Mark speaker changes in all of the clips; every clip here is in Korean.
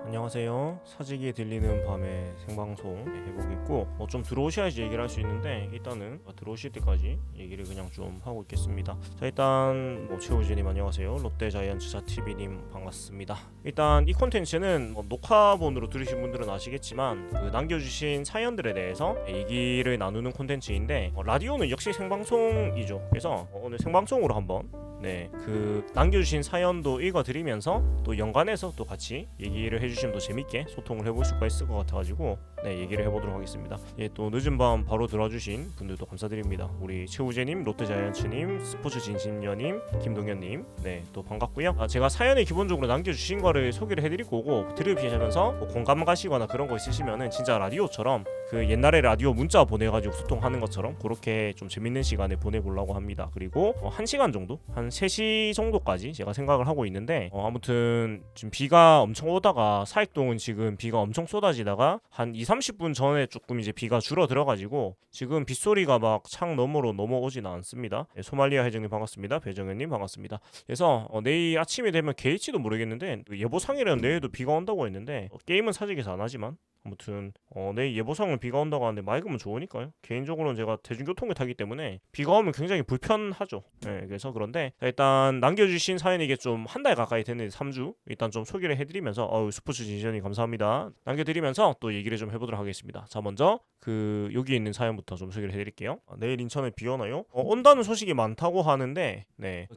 Speaker 1: 안녕하세요. 사직이 들리는 밤에 생방송 해보겠고 좀 들어오셔야지 얘기를 할 수 있는데 일단은 들어오실 때까지 얘기를 그냥 좀 하고 있겠습니다. 자, 일단 최우진님 안녕하세요. 롯데자이언츠 자TV님 반갑습니다. 일단 이 콘텐츠는 녹화본으로 들으신 분들은 아시겠지만 그 남겨주신 사연들에 대해서 얘기를 나누는 콘텐츠인데 라디오는 역시 생방송이죠. 그래서 오늘 생방송으로 한번 그 남겨주신 사연도 읽어드리면서 또 연관해서 또 같이 얘기를 해주시면 더 재밌게 소통을 해볼 수가 있을 것 같아가지고 얘기를 해보도록 하겠습니다. 또 늦은 밤 바로 들어주신 분들도 감사드립니다. 우리 최우재님, 롯데자이언츠님, 스포츠 진심녀님, 김동현님 또 반갑고요. 제가 사연에 기본적으로 남겨주신 거를 소개를 해드릴 거고 들으시면서 공감 가시거나 그런 거 있으시면은 진짜 라디오처럼 그 옛날에 라디오 문자 보내가지고 소통하는 것처럼 그렇게 좀 재밌는 시간을 보내보려고 합니다. 그리고 1시간 정도? 한 3시 정도까지 제가 생각을 하고 있는데 아무튼 지금 비가 엄청 오다가 사익동은 지금 비가 엄청 쏟아지다가 한 2-30분 전에 조금 이제 비가 줄어들어가지고 지금 빗소리가 막 창 너머로 넘어오진 않습니다. 소말리아 회장님 반갑습니다. 배정현님 반갑습니다. 그래서 내일 아침이 되면 개일지도 모르겠는데 예보상이라는 내일도 비가 온다고 했는데 게임은 사직에서 안 하지만 아무튼 내일 예보상은 비가 온다고 하는데 맑으면 좋으니까요. 개인적으로는 제가 대중교통을 타기 때문에 비가 오면 굉장히 불편하죠. 그래서 그런데 일단 남겨주신 사연이 이게 좀 한 달 가까이 됐는데 3주 일단 좀 소개를 해드리면서 스포츠 진시언님 감사합니다. 남겨드리면서 또 얘기를 좀 해보도록 하겠습니다. 자, 먼저 그 여기 있는 사연부터 좀 소개를 해드릴게요. 내일 인천에 비 오나요? 온다는 소식이 많다고 하는데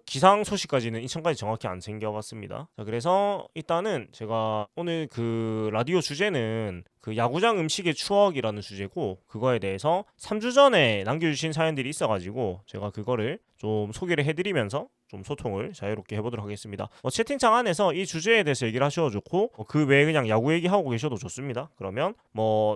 Speaker 1: 기상 소식까지는 인천까지 정확히 안 챙겨봤습니다. 자, 그래서 일단은 제가 오늘 그 라디오 주제는 그 야구장 음식의 추억이라는 주제고 그거에 대해서 3주 전에 남겨주신 사연들이 있어가지고 제가 그거를 좀 소개를 해드리면서 좀 소통을 자유롭게 해보도록 하겠습니다. 채팅창 안에서 이 주제에 대해서 얘기를 하셔도 좋고 그 외에 그냥 야구 얘기하고 계셔도 좋습니다. 그러면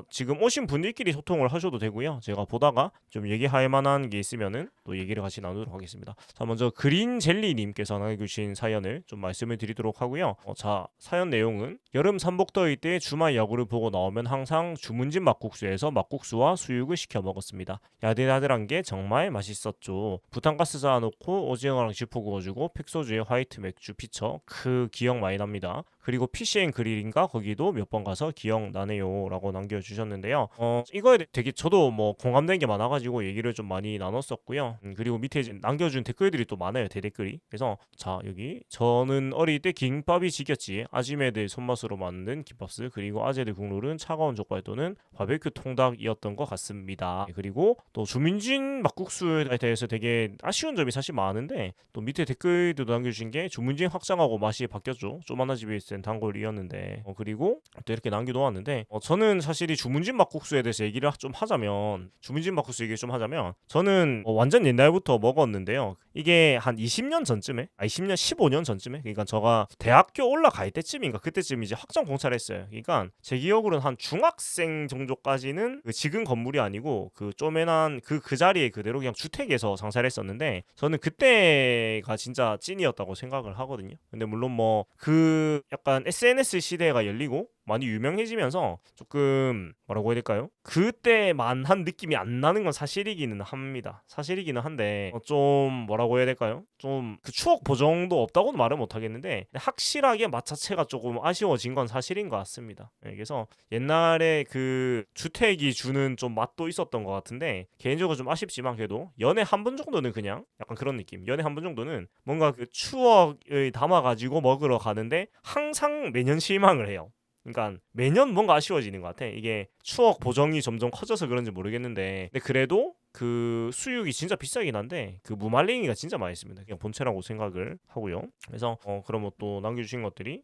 Speaker 1: 지금 오신 분들끼리 소통을 하셔도 되고요. 제가 보다가 좀 얘기할 만한 게 있으면은 또 얘기를 같이 나누도록 하겠습니다. 자, 먼저 그린젤리님께서 남겨주신 사연을 좀 말씀을 드리도록 하고요. 자, 사연 내용은 여름 삼복더위 때 주말 야구를 보고 나오면 항상 주문진 막국수에서 막국수와 수육을 시켜 먹었습니다. 야들야들한 게 정말 맛있었죠. 부탄가스 쌓아놓고 오징어랑 쥐포 구워주고 팩소주에 화이트 맥주 피처 그 기억 많이 납니다. 그리고 PCN 그릴인가 거기도 몇 번 가서 기억나네요 라고 남겨주셨는데요. 이거에 되게 저도 공감된 게 많아가지고 얘기를 좀 많이 나눴었고요. 그리고 밑에 남겨준 댓글들이 또 많아요. 대댓글이. 그래서 자, 여기 저는 어릴 때 김밥이 지겼지 아지매들 손맛으로 만든 김밥스 그리고 아재들 국룰은 차가운 족발 또는 바베큐 통닭이었던 것 같습니다. 그리고 또 주문진 막국수에 대해서 되게 아쉬운 점이 사실 많은데 또 밑에 댓글도 남겨주신 게 주문진 확장하고 맛이 바뀌었죠. 쪼만한 집에 있을 땐 단골이었는데 그리고 또 이렇게 남겨놓았는데 저는 사실 이 주문진 막국수에 대해서 얘기를 좀 하자면 주문진 막국수 얘기 좀 하자면 저는 완전 옛날부터 먹었는데요. 이게 한 20년 전쯤에 20년 15년 전쯤에 그러니까 제가 대학교 올라갈 때쯤인가 그때쯤 이제 확장 공차를 했어요. 그러니까 제 기억으로는 한 중학생 정도까지는 그 지금 건물이 아니고 그 쪼매난 그 자리에 그대로 그냥 주택에서 장사를 했었는데 저는 그때가 진짜 찐이었다고 생각을 하거든요. 근데 물론 그 약간 SNS 시대가 열리고 많이 유명해지면서 조금 뭐라고 해야 될까요? 그때만 한 느낌이 안 나는 건 사실이기는 합니다. 사실이기는 한데 좀 뭐라고 해야 될까요? 좀 그 추억 보정도 없다고는 말을 못 하겠는데 확실하게 맛 자체가 조금 아쉬워진 건 사실인 것 같습니다. 그래서 옛날에 그 주택이 주는 좀 맛도 있었던 것 같은데 개인적으로 좀 아쉽지만 그래도 연애 한 번 정도는 그냥 약간 그런 느낌. 연애 한 번 정도는 뭔가 그 추억을 담아가지고 먹으러 가는데 항상 매년 실망을 해요. 그러니까 매년 뭔가 아쉬워지는 것 같아. 이게 추억 보정이 점점 커져서 그런지 모르겠는데 근데 그래도 그 수육이 진짜 비싸긴 한데 그 무말랭이가 진짜 맛있습니다. 그냥 본체라고 생각을 하고요. 그래서 그럼 또 남겨주신 것들이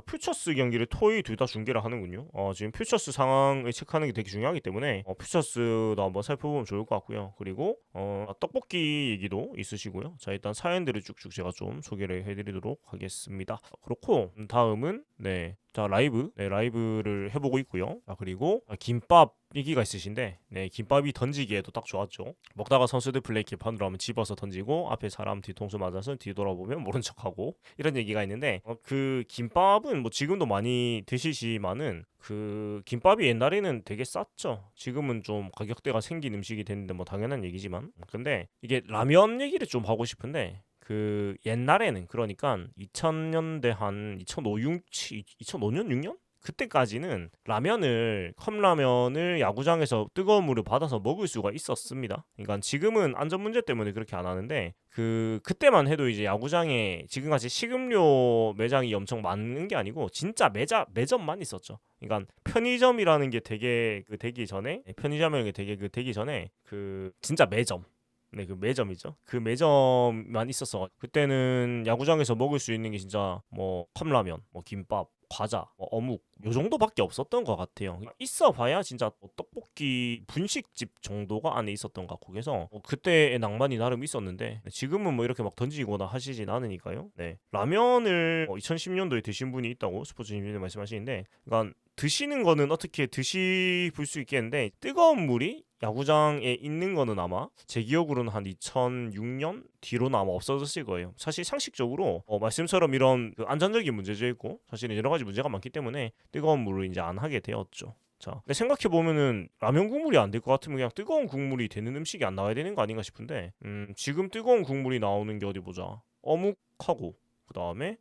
Speaker 1: 퓨처스 경기를 토일 둘 다 중계를 하는군요. 지금 퓨처스 상황을 체크하는 게 되게 중요하기 때문에 퓨처스도 한번 살펴보면 좋을 것 같고요. 그리고 떡볶이 얘기도 있으시고요. 자, 일단 사연들을 쭉쭉 제가 좀 소개를 해드리도록 하겠습니다. 그렇고 다음은 자, 라이브를 해보고 있고요. 그리고 김밥 얘기가 있으신데 김밥이 던지기에도 딱 좋았죠. 먹다가 선수들 플레이 기판으로 하면 집어서 던지고 앞에 사람 뒤통수 맞아서 뒤돌아보면 모른 척하고 이런 얘기가 있는데 그 김밥은 지금도 많이 드시지만은 그 김밥이 옛날에는 되게 쌌죠. 지금은 좀 가격대가 생긴 음식이 됐는데 당연한 얘기지만 근데 이게 라면 얘기를 좀 하고 싶은데 그 옛날에는 그러니까 2000년대 한 2005년 6년 그때까지는 라면을 컵라면을 야구장에서 뜨거운 물을 받아서 먹을 수가 있었습니다. 그러니까 지금은 안전 문제 때문에 그렇게 안 하는데 그때만 해도 이제 야구장에 지금같이 식음료 매장이 엄청 많은 게 아니고 진짜 매점만 있었죠. 그러니까 편의점이라는 게 되게 되기 전에 편의점이라는 게 되게 되기 전에 진짜 매점. 네, 그 매점이죠. 그 매점만 있어서 그때는 야구장에서 먹을 수 있는 게 진짜 뭐 컵라면, 뭐 김밥, 과자, 뭐 어묵 요 정도밖에 없었던 것 같아요. 있어봐야 진짜 뭐 떡볶이 분식집 정도가 안에 있었던 것 같고 그래서 그때의 낭만이 나름 있었는데 지금은 뭐 이렇게 막 던지거나 하시진 않으니까요. 네, 라면을 2010년도에 드신 분이 있다고 스포츠님이 말씀하시는데, 그러니까 드시는 거는 어떻게 드시볼 수 있겠는데 뜨거운 물이 야구장에 있는 거는 아마 제 기억으로는 한 2006년 뒤로는 아마 없어졌을 거예요. 사실 상식적으로 말씀처럼 이런 안전적인 문제도 있고 사실은 여러 가지 문제가 많기 때문에 뜨거운 물을 이제 안 하게 되었죠. 자, 근데 생각해 보면은 라면 국물이 안 될 것 같으면 그냥 뜨거운 국물이 되는 음식이 안 나와야 되는 거 아닌가 싶은데, 지금 뜨거운 국물이 나오는 게 어디 보자. 어묵하고 그 다음에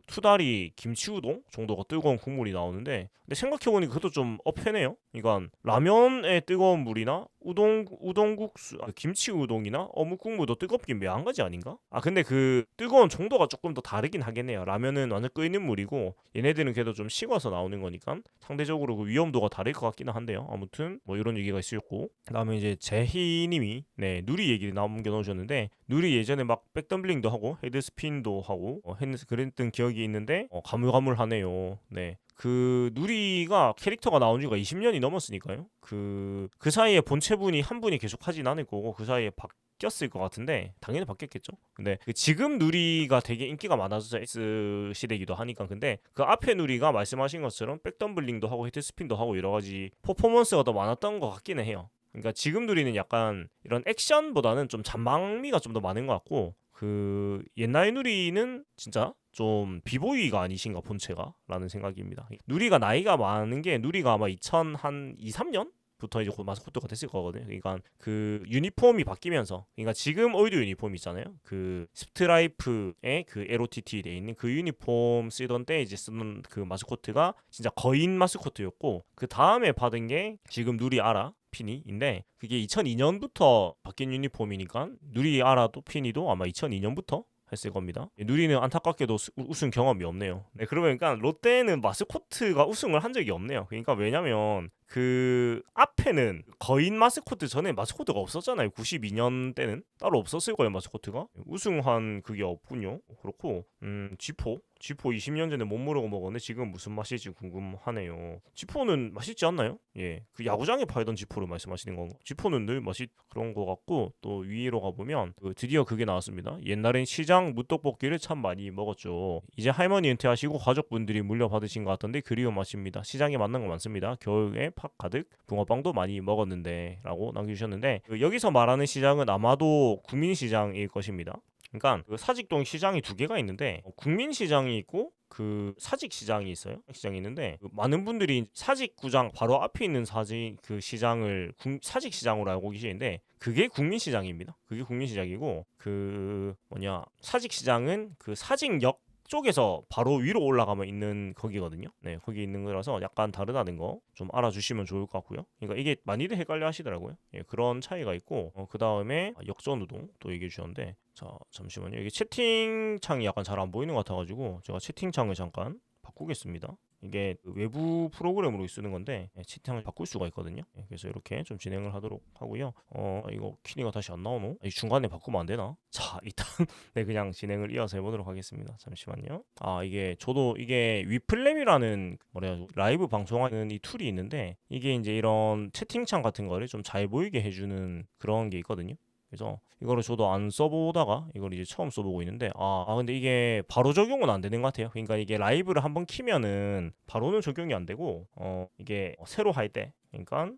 Speaker 1: 투다리 김치 우동 정도가 뜨거운 국물이 나오는데, 근데 생각해보니 그것도 좀 어폐네요. 그러니까 라면에 뜨거운 물이나 우동국수, 김치 우동이나 어묵 국물도 뜨겁긴 왜 한 가지 아닌가? 근데 그 뜨거운 정도가 조금 더 다르긴 하겠네요. 라면은 완전 끓는 물이고 얘네들은 그래도 좀 식어서 나오는 거니까 상대적으로 그 위험도가 다를 것 같기는 한데요. 아무튼 뭐 이런 얘기가 있었고, 그다음에 이제 제희님이 누리 얘기를 남겨놓으셨는데, 누리 예전에 막 백덤블링도 하고 헤드스핀도 하고 그랬던 기억이 있는데 가물가물하네요. 네. 그 누리가 캐릭터가 나온 지가 20년이 넘었으니까요. 그 사이에 본체분이 한 분이 계속 하진 않을 거고 그 사이에 바뀌었을 것 같은데 당연히 바뀌었겠죠. 근데 지금 누리가 되게 인기가 많아져서 S 시대이기도 하니까, 근데 그 앞에 누리가 말씀하신 것처럼 백덤블링도 하고 헤드스핀도 하고 여러 가지 퍼포먼스가 더 많았던 것 같기는 해요. 그러니까 지금 누리는 약간 이런 액션보다는 좀 잔망미가 좀 더 많은 것 같고, 옛날 누리는 진짜 좀 비보이가 아니신가 본체가 라는 생각입니다. 누리가 나이가 많은 게 누리가 아마 2002-3년? 부터 이제 마스코트가 됐을 거거든요. 그러니까 그 유니폼이 바뀌면서, 그러니까 지금 올드 유니폼 있잖아요. 그 스트라이프에 그 LOTT 돼 있는 그 유니폼 쓰던 때 이제 쓰는 그 마스코트가 진짜 거인 마스코트였고, 그 다음에 받은 게 지금 누리 아라 피니인데, 그게 2002년부터 바뀐 유니폼이니까 누리 아라도 피니도 아마 2002년부터 했을 겁니다. 누리는 안타깝게도 우승 경험이 없네요. 네, 그러니까 롯데는 마스코트가 우승을 한 적이 없네요. 그러니까 왜냐면 그 앞에는 거인 마스코트 전에 마스코트가 없었잖아요. 92년 때는 따로 없었을 거예요. 마스코트가 우승한 그게 없군요. 그렇고 지포 20년 전에 못 모르고 먹었는데 지금 무슨 맛일지 궁금하네요. 지포는 맛있지 않나요? 예, 그 야구장에 팔던 지포를 말씀하시는 건가? 지포는 늘 맛이 그런 거 같고, 또 위로 가보면 드디어 그게 나왔습니다. 옛날엔 시장 무떡볶이를 참 많이 먹었죠. 이제 할머니 은퇴하시고 가족분들이 물려받으신 것 같던데 그리운 맛입니다. 시장에 맞는 거 많습니다. 겨울에 팥 가득 붕어빵도 많이 먹었는데 라고 남겨주셨는데, 여기서 말하는 시장은 아마도 국민시장일 것입니다. 그러니까 사직동 시장이 두 개가 있는데 국민시장이 있고 사직시장이 있어요. 시장이 있는데 많은 분들이 사직구장 바로 앞에 있는 시장을 사직시장으로 알고 계시는데 그게 국민시장입니다. 그게 국민시장이고 사직시장은 그 사직역 쪽에서 바로 위로 올라가면 있는 거기거든요. 네, 거기 있는 거라서 약간 다르다는 거 좀 알아주시면 좋을 것 같고요. 그러니까 이게 많이들 헷갈려 하시더라고요. 예, 그런 차이가 있고, 그 다음에 역전우동 또 얘기해 주셨는데, 자 잠시만요. 이게 채팅창이 약간 잘 안 보이는 것 같아가지고 제가 채팅창을 잠깐 바꾸겠습니다. 이게 외부 프로그램으로 쓰는 건데 채팅을 바꿀 수가 있거든요. 그래서 이렇게 좀 진행을 하도록 하고요. 이거 키니가 다시 안 나오노? 중간에 바꾸면 안 되나? 자, 일단 네, 그냥 진행을 이어서 해보도록 하겠습니다. 잠시만요. 저도 이게 위플랩이라는 라이브 방송하는 이 툴이 있는데, 이게 이제 이런 채팅창 같은 거를 좀 잘 보이게 해주는 그런 게 있거든요. 그래서 이거를 저도 안 써보다가 이걸 이제 처음 써보고 있는데 근데 이게 바로 적용은 안 되는 것 같아요. 그러니까 이게 라이브를 한번 키면은 바로는 적용이 안 되고 이게 새로 할 때 그러니까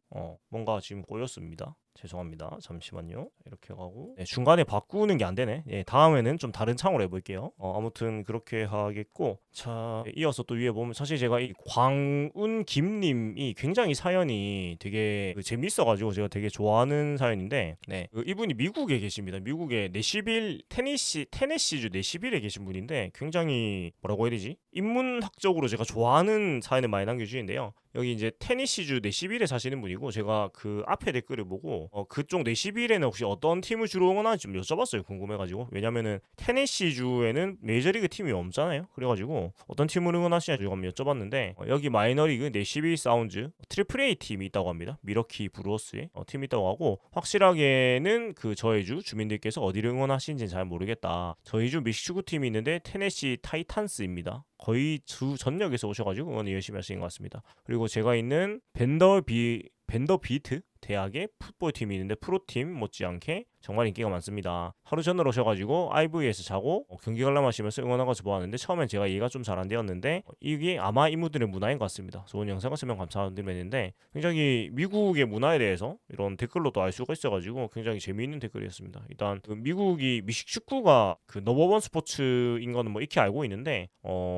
Speaker 1: 뭔가 지금 꼬였습니다. 죄송합니다. 잠시만요. 이렇게 가고 중간에 바꾸는 게 안 되네. 다음에는 좀 다른 창으로 해볼게요. 아무튼 그렇게 하겠고, 자, 이어서 또 위에 보면 사실 제가 이 광운 김님이 굉장히 사연이 되게 재밌어가지고 제가 되게 좋아하는 사연인데, 이분이 미국에 계십니다. 미국의 내시빌 테네시주 내시빌에 계신 분인데 굉장히 뭐라고 해야 되지? 인문학적으로 제가 좋아하는 사연을 많이 남겨주시는데요. 여기 이제 테니시주 내시빌에 사시는 분이고, 제가 그 앞에 댓글을 보고 그쪽 내시빌에는 혹시 어떤 팀을 주로 응원하는지 좀 여쭤봤어요. 궁금해가지고. 왜냐면은 테네시주에는 메이저리그 팀이 없잖아요. 그래가지고 어떤 팀을 응원하시냐고 한번 여쭤봤는데, 여기 마이너리그 내시빌 사운즈 트리플 A 팀이 있다고 합니다. 미러키 브루어스의 팀이 있다고 하고, 확실하게는 그 저희 주 주민들께서 어디를 응원하시는지는 잘 모르겠다. 저희 주 미식축구 팀이 있는데 테네시 타이탄스입니다. 거의 주 전역에서 오셔가지고 응원을 열심히 하시는 것 같습니다. 그리고 제가 있는 벤더비트 대학의 풋볼팀이 있는데 프로팀 못지않게 정말 인기가 많습니다. 하루 전날 오셔가지고 IV에서 자고 경기 관람하시면서 응원하면서 보았는데, 처음엔 제가 이해가 좀 잘 안 되었는데 이게 아마 이분들의 문화인 것 같습니다. 좋은 영상을 쓰면 감사드리는데, 굉장히 미국의 문화에 대해서 이런 댓글로도 알 수가 있어가지고 굉장히 재미있는 댓글이었습니다. 일단 그 미국이 미식축구가 그 넘버원 스포츠인 거는 뭐 익히 알고 있는데,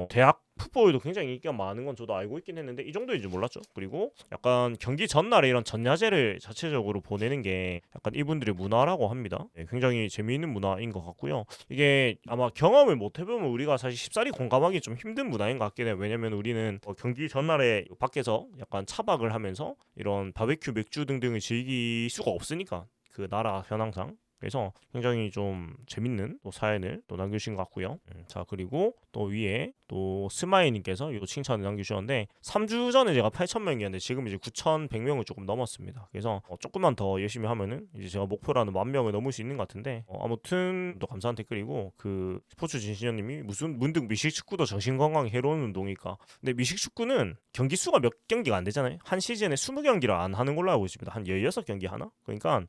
Speaker 1: 대학 풋볼도 굉장히 인기가 많은 건 저도 알고 있긴 했는데 이 정도인 줄 몰랐죠. 그리고 약간 경기 전날에 이런 전야제를 자체적으로 보내는 게 약간 이분들의 문화라고 합니다. 굉장히 재미있는 문화인 것 같고요. 이게 아마 경험을 못 해보면 우리가 사실 쉽사리 공감하기 좀 힘든 문화인 것 같긴 해요. 왜냐면 우리는 경기 전날에 밖에서 약간 차박을 하면서 이런 바베큐 맥주 등등을 즐길 수가 없으니까, 그 나라 현황상. 그래서 굉장히 좀 재밌는 또 사연을 또 남겨주신 것 같고요. 자, 그리고 또 위에 또 스마이님께서 이 칭찬을 남겨주셨는데, 3주 전에 제가 8,000명이었는데 지금 이제 9,100명을 조금 넘었습니다. 그래서 조금만 더 열심히 하면은 이제 제가 목표라는 10,000명을 넘을 수 있는 것 같은데, 아무튼 또 감사한 댓글이고, 그 스포츠 진신현님이 무슨 문득 미식축구도 정신건강에 해로운 운동일까? 근데 미식축구는 경기 수가 몇 경기가 안 되잖아요. 한 시즌에 20경기를 안 하는 걸로 알고 있습니다. 한 16경기 하나? 그러니까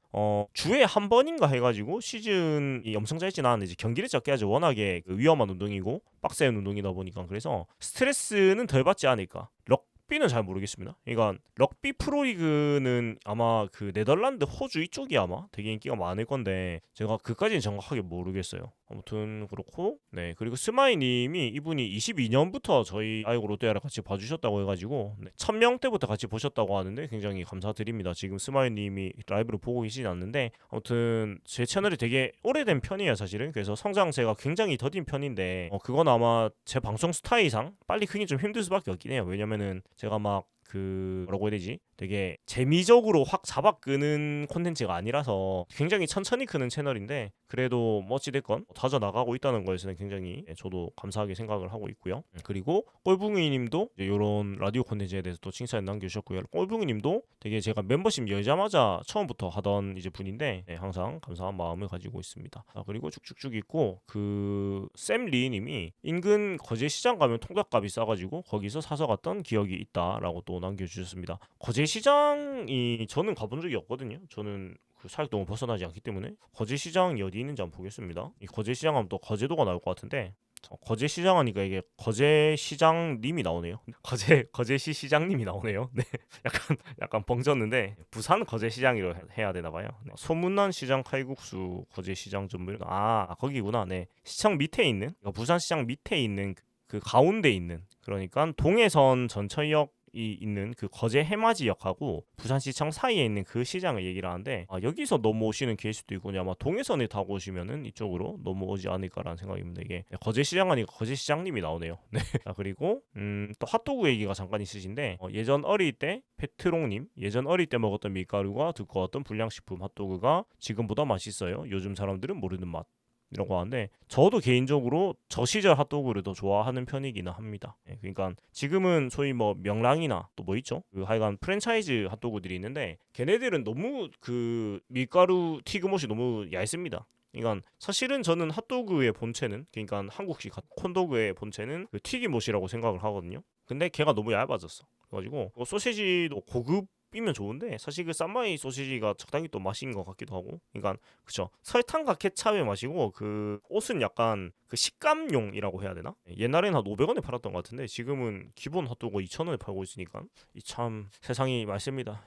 Speaker 1: 주에 한 번인가 해가지고 시즌이 엄청 짧진 않은데 이제 경기를 적게 하죠. 워낙에 그 위험한 운동이고 빡센 운동이다 보니까. 그래서 스트레스는 덜 받지 않을까. 럭비는 잘 모르겠습니다. 그러니까 럭비 프로리그는 아마 그 네덜란드, 호주 이쪽이 아마 되게 인기가 많을 건데 제가 그까지는 정확하게 모르겠어요. 아무튼 그렇고, 그리고 스마이님이 이분이 22년부터 저희 아이고 롯데야를 같이 봐주셨다고 해가지고 1000명 때부터 같이 보셨다고 하는데 굉장히 감사드립니다. 지금 스마이님이 라이브를 보고 계시진 않는데, 아무튼 제 채널이 되게 오래된 편이에요 사실은. 그래서 성장세가 굉장히 더딘 편인데 그건 아마 제 방송 스타일상 빨리 크기 좀 힘들 수밖에 없긴 해요. 왜냐면은 제가 막 뭐라고 해야 되지? 되게 재미적으로 확 잡아 끄는 콘텐츠가 아니라서 굉장히 천천히 크는 채널인데, 그래도 뭐 어찌됐건 다져 나가고 있다는 거에서는 굉장히 저도 감사하게 생각을 하고 있고요. 그리고 꼴붕이 님도 이런 라디오 콘텐츠에 대해서 또 칭찬을 남겨주셨고요. 꼴붕이 님도 되게 제가 멤버십 열자마자 처음부터 하던 이제 분인데 항상 감사한 마음을 가지고 있습니다. 그리고 쭉쭉쭉 있고, 그 샘리 님이 인근 거제시장 가면 통닭값이 싸가지고 거기서 사서 갔던 기억이 있다라고 또 남겨주셨습니다. 거제시장이 저는 가본 적이 없거든요. 저는 그 사역동을 벗어나지 않기 때문에. 거제시장이 어디 있는지 한번 보겠습니다. 이 거제시장 하면 또 거제도가 나올 것 같은데, 거제시장 하니까 이게 거제시장님이 나오네요. 거제시 시장님이 나오네요. 네, 약간 벙졌는데 부산 거제시장이로 해야 되나 봐요. 소문난 시장 칼국수 거제시장 전문. 거기구나. 네, 시청 밑에 있는, 부산시장 밑에 있는 그 가운데 있는, 그러니까 동해선 전철역 이 있는 그 거제 해맞이역하고 부산시청 사이에 있는 그 시장을 얘기를 하는데, 여기서 넘어오시는 케이스도 있고, 아마 동해선에 타고 오시면은 이쪽으로 넘어오지 않을까라는 생각입니다. 이게 거제시장 아니고 거제시장님이 나오네요. 네. 그리고 또 핫도그 얘기가 잠깐 있으신데, 예전 어릴 때 페트롱님, 예전 어릴 때 먹었던 밀가루가 두꺼웠던 불량식품 핫도그가 지금보다 맛있어요. 요즘 사람들은 모르는 맛. 이라고 하는데, 저도 개인적으로 저 시절 핫도그를 더 좋아하는 편이기는 합니다. 그러니까 지금은 소위 뭐 명랑이나 또 뭐 있죠? 그 하여간 프랜차이즈 핫도그들이 있는데, 걔네들은 너무 그 밀가루 튀김옷이 너무 얇습니다. 그러니까 사실은 저는 핫도그의 본체는, 그러니까 한국식 콘도그의 본체는 그 튀김옷이라고 생각을 하거든요. 근데 걔가 너무 얇아졌어. 그래가지고 소시지도 고급이면 좋은데 사실 그 쌈마이 소시지가 적당히 또 맛인 것 같기도 하고. 그러니까 그쵸, 설탕과 케찹의 맛이고, 그 옷은 약간 그 식감용이라고 해야 되나? 옛날에는 한 500원에 팔았던 것 같은데 지금은 기본 핫도그 2,000원에 팔고 있으니까 이 참 세상이 맑습니다.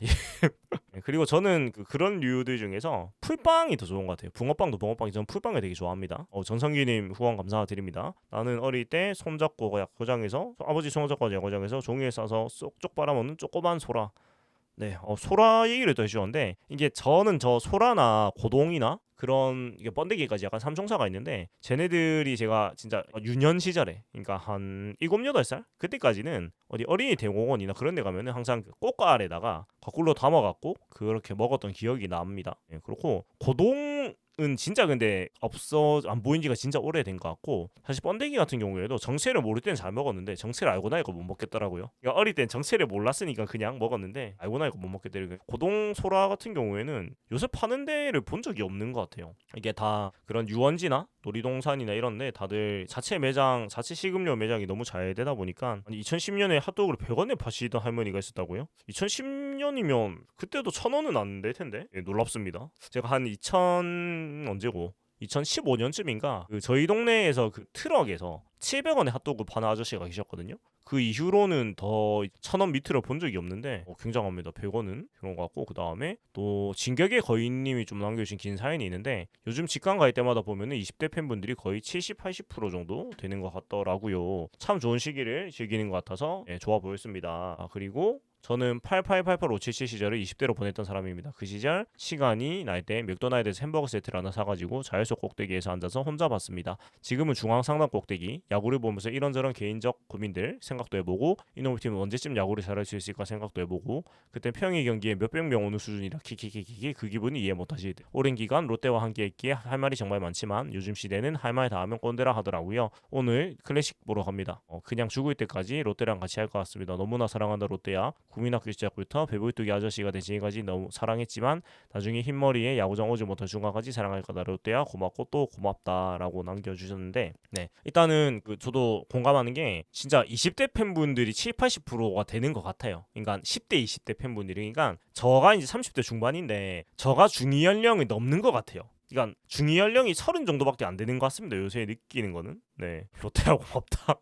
Speaker 1: 그리고 저는 그런 류들 중에서 풀빵이 더 좋은 것 같아요. 붕어빵도 붕어빵이 저는 풀빵을 되게 좋아합니다. 전성기님 후원 감사드립니다. 나는 어릴 때 손잡고 야구장에서 아버지 손잡고 야구장에서 종이에 싸서 쏙쏙 빨아먹는 조그만 소라. 네, 소라 얘기를 또 해주셨는데 이게 저는 저 소라나 고동이나 그런 이게 번데기까지 약간 삼총사가 있는데 쟤네들이 제가 진짜 유년 시절에 그러니까 한 7, 8살 그때까지는 어디 어린이 대공원이나 그런 데 가면은 항상 그 꽃가알에다가 거꾸로 담아갖고 그렇게 먹었던 기억이 납니다. 예, 그렇고 고동 은 진짜 근데 없어 안 보인 지가 진짜 오래된 것 같고 사실 번데기 같은 경우에도 정체를 모를 때는 잘 먹었는데 정체를 알고 나니까 못 먹겠더라고요. 그러니까 어릴 땐 정체를 몰랐으니까 그냥 먹었는데 알고 나니까 못 먹겠더라고요. 고동 소라 같은 경우에는 요새 파는 데를 본 적이 없는 것 같아요. 이게 다 그런 유원지나 놀이동산이나 이런데 다들 자체 매장, 자체 식음료 매장이 너무 잘 되다 보니까 2010년에 핫도그를 100원에 파시던 할머니가 있었다고요? 2010년이면 그때도 1,000원은 안 될 텐데 예, 놀랍습니다. 제가 한 2000 언제고 2015년쯤인가 저희 동네에서 그 트럭에서 700원에 핫도그 파는 아저씨가 계셨거든요. 그 이후로는 더 1,000원 밑으로 본 적이 없는데 굉장합니다. 100원은 그런 것 같고 그 다음에 또 진격의 거인님이 좀 남겨주신 긴 사연이 있는데 요즘 직관 갈 때마다 보면은 20대 팬분들이 거의 70, 80% 정도 되는 것 같더라고요. 참 좋은 시기를 즐기는 것 같아서 예, 좋아 보였습니다. 그리고 저는 8888-577 시절을 20대로 보냈던 사람입니다. 그 시절 시간이 날 때 맥도날드에서 햄버거 세트를 하나 사가지고 자율석 꼭대기에서 앉아서 혼자 봤습니다. 지금은 중앙 상단 꼭대기 야구를 보면서 이런저런 개인적 고민들 생각도 해보고 이놈의 팀은 언제쯤 야구를 잘할 수 있을까 생각도 해보고 그때 평일 경기에 몇백 명 오는 수준이라 키키키키키 그 기분이 이해 못하시. 오랜 기간 롯데와 함께했기에 할 말이 정말 많지만 요즘 시대는 할 말 다 하면 꼰대라 하더라고요. 오늘 클래식 보러 갑니다. 그냥 죽을 때까지 롯데랑 같이 할 것 같습니다. 너무나 사랑한다 롯데야. 국민학교 시작부터 배불뚝이 아저씨가 된 지금까지 너무 사랑했지만 나중에 흰머리에 야구장 오지 못할 중간까지 사랑할 거다 롯데야 고맙고 또 고맙다라고 남겨주셨는데 네 일단은 저도 공감하는 게 진짜 20대 팬분들이 7, 80%가 되는 것 같아요. 그러니까 10대, 20대 팬분들이 그러니까 저가 이제 30대 중반인데 저가 중위 연령이 넘는 것 같아요. 그러니까 중위 연령이 30 정도밖에 안 되는 것 같습니다. 요새 느끼는 거는 네 롯데야 고맙다.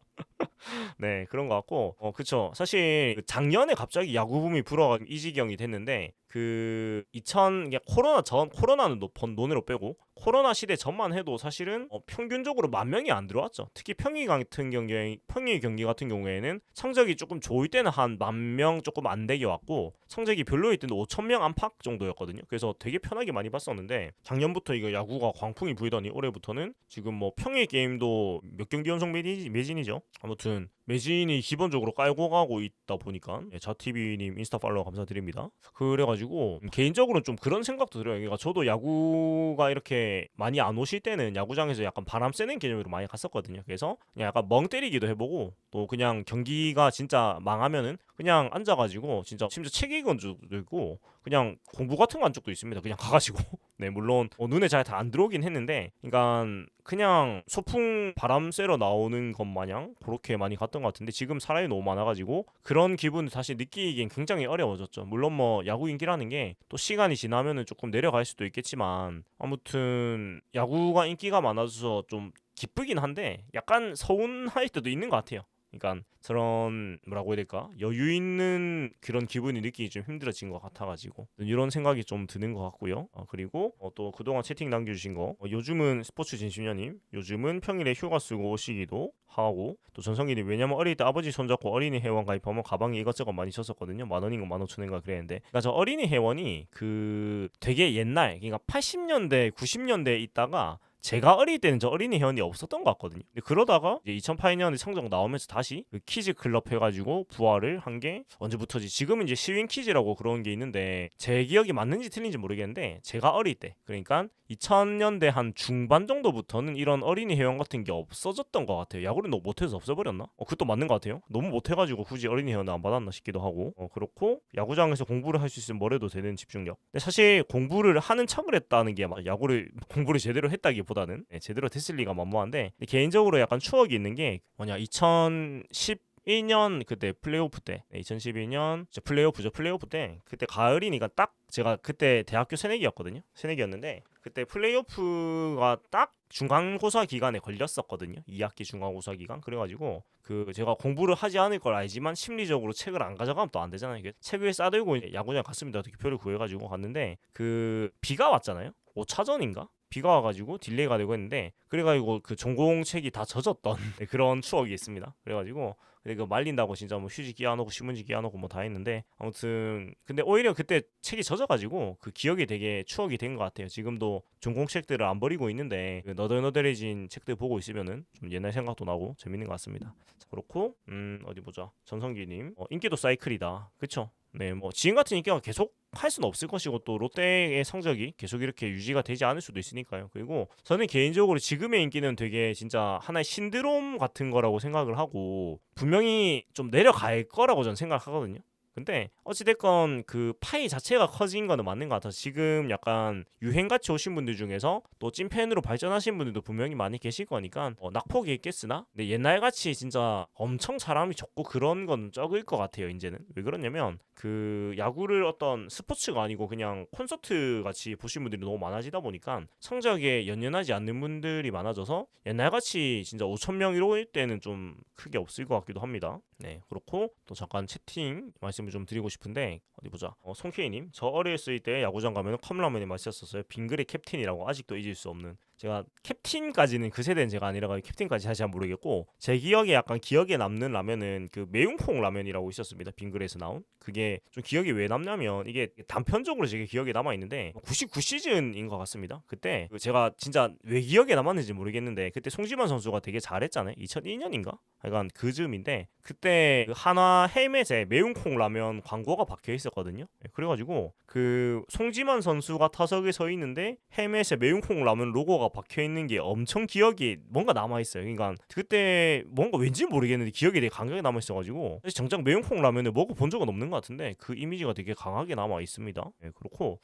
Speaker 1: 네 그런 것 같고 그쵸 사실 작년에 갑자기 야구 붐이 불어가지고 이 지경이 됐는데 그 2000 코로나 전 코로나는 논외로 빼고 코로나 시대 전만 해도 사실은 평균적으로 10,000명이 안 들어왔죠. 특히 평일 경기 같은 경우에는 성적이 조금 좋을 때는 한 10,000명 조금 안 되게 왔고 성적이 별로일 때는 5,000명 안팎 정도였거든요. 그래서 되게 편하게 많이 봤었는데 작년부터 이거 야구가 광풍이 불더니 올해부터는 지금 뭐 평일 게임도 몇 경기 연속 매진이죠. 아무튼 매진이 기본적으로 깔고 가고 있다 보니까 자TV님 인스타 팔로우 감사드립니다. 그래가지고 개인적으로는 좀 그런 생각도 들어요. 그러니까 저도 야구가 이렇게 많이 안 오실 때는 야구장에서 약간 바람 쐬는 개념으로 많이 갔었거든요. 그래서 그냥 약간 멍 때리기도 해보고 또 그냥 경기가 진짜 망하면은 그냥 앉아가지고 진짜 심지어 책 읽은 적도 있고 그냥 공부 같은 거 한 적도 있습니다. 그냥 가가지고 네 물론 눈에 잘 다 안 들어오긴 했는데 그러니까 그냥 소풍 바람 쐬러 나오는 것 마냥 그렇게 많이 갔던 것 같은데 지금 사람이 너무 많아가지고 그런 기분을 다시 느끼기엔 굉장히 어려워졌죠. 물론 뭐 야구 인기라는 게 또 시간이 지나면은 조금 내려갈 수도 있겠지만 아무튼 야구가 인기가 많아져서 좀 기쁘긴 한데 약간 서운할 때도 있는 것 같아요. 그러니까 저런 뭐라고 해야 될까 여유 있는 그런 기분이 느끼기 좀 힘들어진 것 같아가지고 이런 생각이 좀 드는 것 같고요. 그리고 또 그동안 채팅 남겨주신 거 요즘은 스포츠 진심녀님 요즘은 평일에 휴가 쓰고 오시기도 하고 또 전성기님 왜냐면 어릴 때 아버지 손잡고 어린이 회원 가입하면 가방에 이것저것 많이 쳤었거든요. 10,000원인가 15,000원인가 그랬는데 그러니까 저 어린이 회원이 그 되게 옛날 그러니까 80년대 90년대에 있다가 제가 어릴 때는 저 어린이 회원이 없었던 것 같거든요. 근데 그러다가 이제 2008년에 성적 나오면서 다시 그 키즈 클럽 해가지고 부활을 한 게 언제부터지? 지금은 이제 시윈 키즈라고 그런 게 있는데 제 기억이 맞는지 틀린지 모르겠는데 제가 어릴 때 그러니까 2000년대 한 중반 정도부터는 이런 어린이 회원 같은 게 없어졌던 것 같아요. 야구를 너무 못해서 없어버렸나? 그것도 맞는 것 같아요. 너무 못해가지고 굳이 어린이 회원을 안 받았나 싶기도 하고 그렇고 야구장에서 공부를 할 수 있으면 뭘 해도 되는 집중력. 근데 사실 공부를 하는 척을 했다는 게 막 야구를 공부를 제대로 했다기보다는 제대로 됐을 리가 만무한데 개인적으로 약간 추억이 있는 게 뭐냐 2010 1년 그때 플레이오프 때 2012년 플레이오프 때 그때 가을이니까 딱 제가 그때 대학교 새내기였거든요. 새내기였는데 그때 플레이오프가 딱 중간고사 기간에 걸렸었거든요. 2학기 중간고사 기간. 그래가지고 그 제가 공부를 하지 않을 걸 알지만 심리적으로 책을 안 가져가면 또 안 되잖아요. 책을 싸들고 이제 야구장 갔습니다. 기표를 구해가지고 갔는데 그 비가 왔잖아요. 5차전인가? 비가 와가지고 딜레이가 되고 했는데 그래가지고 그 전공책이 다 젖었던 그런 추억이 있습니다. 그래가지고 그 말린다고 진짜 뭐 휴지 끼워놓고 신문지 끼워놓고 뭐 다 했는데 아무튼 근데 오히려 그때 책이 젖어가지고 그 기억이 되게 추억이 된 것 같아요. 지금도 전공책들을 안 버리고 있는데 그 너덜너덜해진 책들 보고 있으면은 좀 옛날 생각도 나고 재밌는 것 같습니다. 자, 그렇고 어디 보자. 전성기님 인기도 사이클이다. 그쵸? 네, 뭐 지금 같은 인기가 계속 할 수는 없을 것이고 또 롯데의 성적이 계속 이렇게 유지가 되지 않을 수도 있으니까요. 그리고 저는 개인적으로 지금의 인기는 되게 진짜 하나의 신드롬 같은 거라고 생각을 하고 분명히 좀 내려갈 거라고 저는 생각하거든요. 근데 어찌됐건 그 파이 자체가 커진 거는 맞는 것 같아서 지금 약간 유행같이 오신 분들 중에서 또 찐팬으로 발전하신 분들도 분명히 많이 계실 거니까 낙폭이 있겠으나 근데 옛날같이 진짜 엄청 사람이 적고 그런 건 적을 것 같아요. 이제는 왜 그러냐면 그 야구를 어떤 스포츠가 아니고 그냥 콘서트 같이 보신 분들이 너무 많아지다 보니까 성적에 연연하지 않는 분들이 많아져서 옛날같이 진짜 5천 명 이럴 때는 좀 크게 없을 것 같기도 합니다. 네, 그렇고 또 잠깐 채팅 말씀을 좀 드리고 싶은데 어디 보자. 송케이님, 저 어렸을 때 야구장 가면 컵라면이 맛있었어요. 빙그레 캡틴이라고 아직도 잊을 수 없는. 제가 캡틴까지는 그 세대는 제가 아니라 캡틴까지 사실 잘 모르겠고 제 기억에 약간 기억에 남는 라면은 그 매운콩 라면이라고 있었습니다. 빙그레에서 나온 그게 좀 기억이 왜 남냐면 이게 단편적으로 제게 기억에 남아 있는데 99 시즌인 것 같습니다. 그때 제가 진짜 왜 기억에 남았는지 모르겠는데 그때 송지만 선수가 되게 잘했잖아요. 2002년인가? 약간 그 즈음인데 그때 그 한화 헬멧에 매운콩 라면 광고가 박혀 있었거든요. 그래가지고 그 송지만 선수가 타석에 서 있는데 헬멧에 매운콩 라면 로고가 박혀 있는 게 엄청 기억이 뭔가 남아 있어요. 그러니까 그때 뭔가 왠지 모르겠는데 기억이 되게 강하게 남아 있어가지고 사실 정작 매운콩 라면을 먹어본 적은 없는 것 같은데 그 이미지가 되게 강하게 남아 있습니다. 네, 그렇고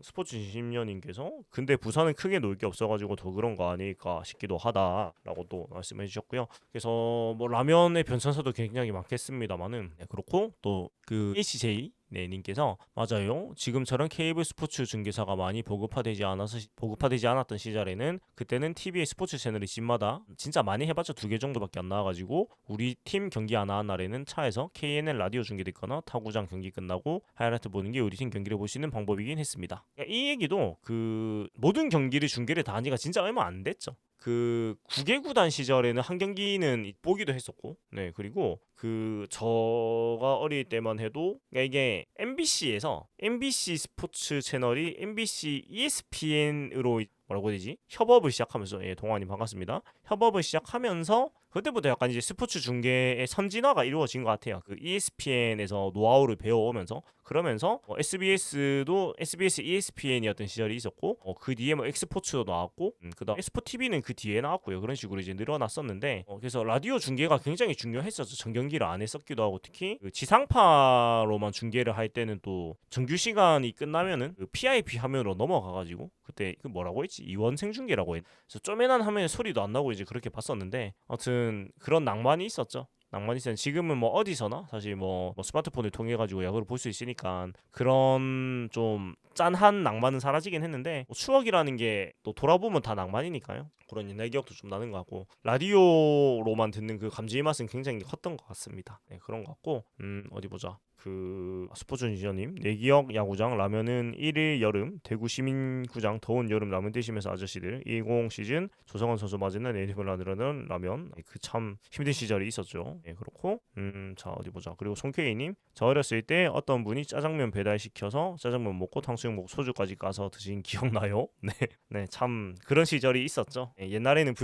Speaker 1: 스포츠 진심년님께서 근데 부산은 크게 놀 게 없어가지고 더 그런 거 아닐까 싶기도 하다라고 또 말씀해 주셨고요. 그래서 뭐 라면의 변천사도 굉장히 많겠습니다만은 네, 그렇고 또 그 ACJ 네, 님께서 맞아요. 지금처럼 케이블 스포츠 중계사가 많이 보급화되지 않았던 시절에는 그때는 TV의 스포츠 채널이 집마다 진짜 많이 해봤자 2개 정도밖에 안 나와가지고 우리 팀 경기 안 하는 날에는 차에서 KNL 라디오 중계 듣거나 타구장 경기 끝나고 하이라이트 보는 게 우리 팀 경기를 볼 수 있는 방법이긴 했습니다. 이 얘기도 그 모든 경기를 중계를 다 한 지가 진짜 얼마 안 됐죠. 그 9개 구단 시절에는 한 경기는 보기도 했었고, 네 그리고 그 저가 어릴 때만 해도 그러니까 이게 MBC에서 MBC 스포츠 채널이 MBC ESPN으로 뭐라고 해야 되지? 협업을 시작하면서 동환님 반갑습니다. 협업을 시작하면서 그때부터 약간 이제 스포츠 중계의 선진화가 이루어진 것 같아요. 그 ESPN에서 노하우를 배워오면서 그러면서 SBS도 SBS ESPN이었던 시절이 있었고 그 뒤에 뭐 엑스포츠도 나왔고 그다음 엑스포 TV는 그 뒤에 나왔고요. 그런 식으로 이제 늘어났었는데 그래서 라디오 중계가 굉장히 중요했었죠. 전경기를 안 했었기도 하고 특히 그 지상파로만 중계를 할 때는 또 정규 시간이 끝나면은 그 PIP 화면으로 넘어가가지고 그때 그 뭐라고 했지? 이원 생중계라고 했. 그래서 쪼매난 화면에 소리도 안 나고 이제 그렇게 봤었는데 아무튼 그런 낭만이 있었죠. 낭만이 있었는데 지금은 뭐 어디서나 사실 뭐 스마트폰을 통해 가지고 야구를 볼 수 있으니까 그런 좀 짠한 낭만은 사라지긴 했는데 뭐 추억이라는 게 또 돌아보면 다 낭만이니까요. 그런 옛날 기억도 좀 나는 것 같고 라디오로만 듣는 그 감지의 맛은 굉장히 컸던 것 같습니다. 네, 그런 것 같고 어디 보자. 그 스포츠 인지어님 내 기억 야구장 라면은 1일 여름 대구 시민구장 더운 여름 라면 드시면서 아저씨들 20 시즌 조성원 선수 맞은 네이티브 라는 라면 그 참 힘든 시절이 있었죠. 네, 그렇고 자 어디 보자. 그리고 송케이님 저 어렸을 때 어떤 분이 짜장면 배달시켜서 짜장면 먹고 탕수육 먹고 소주까지 까서 드신 기억나요? 네, 참 그런 시절이 있었죠. 네, 옛날에는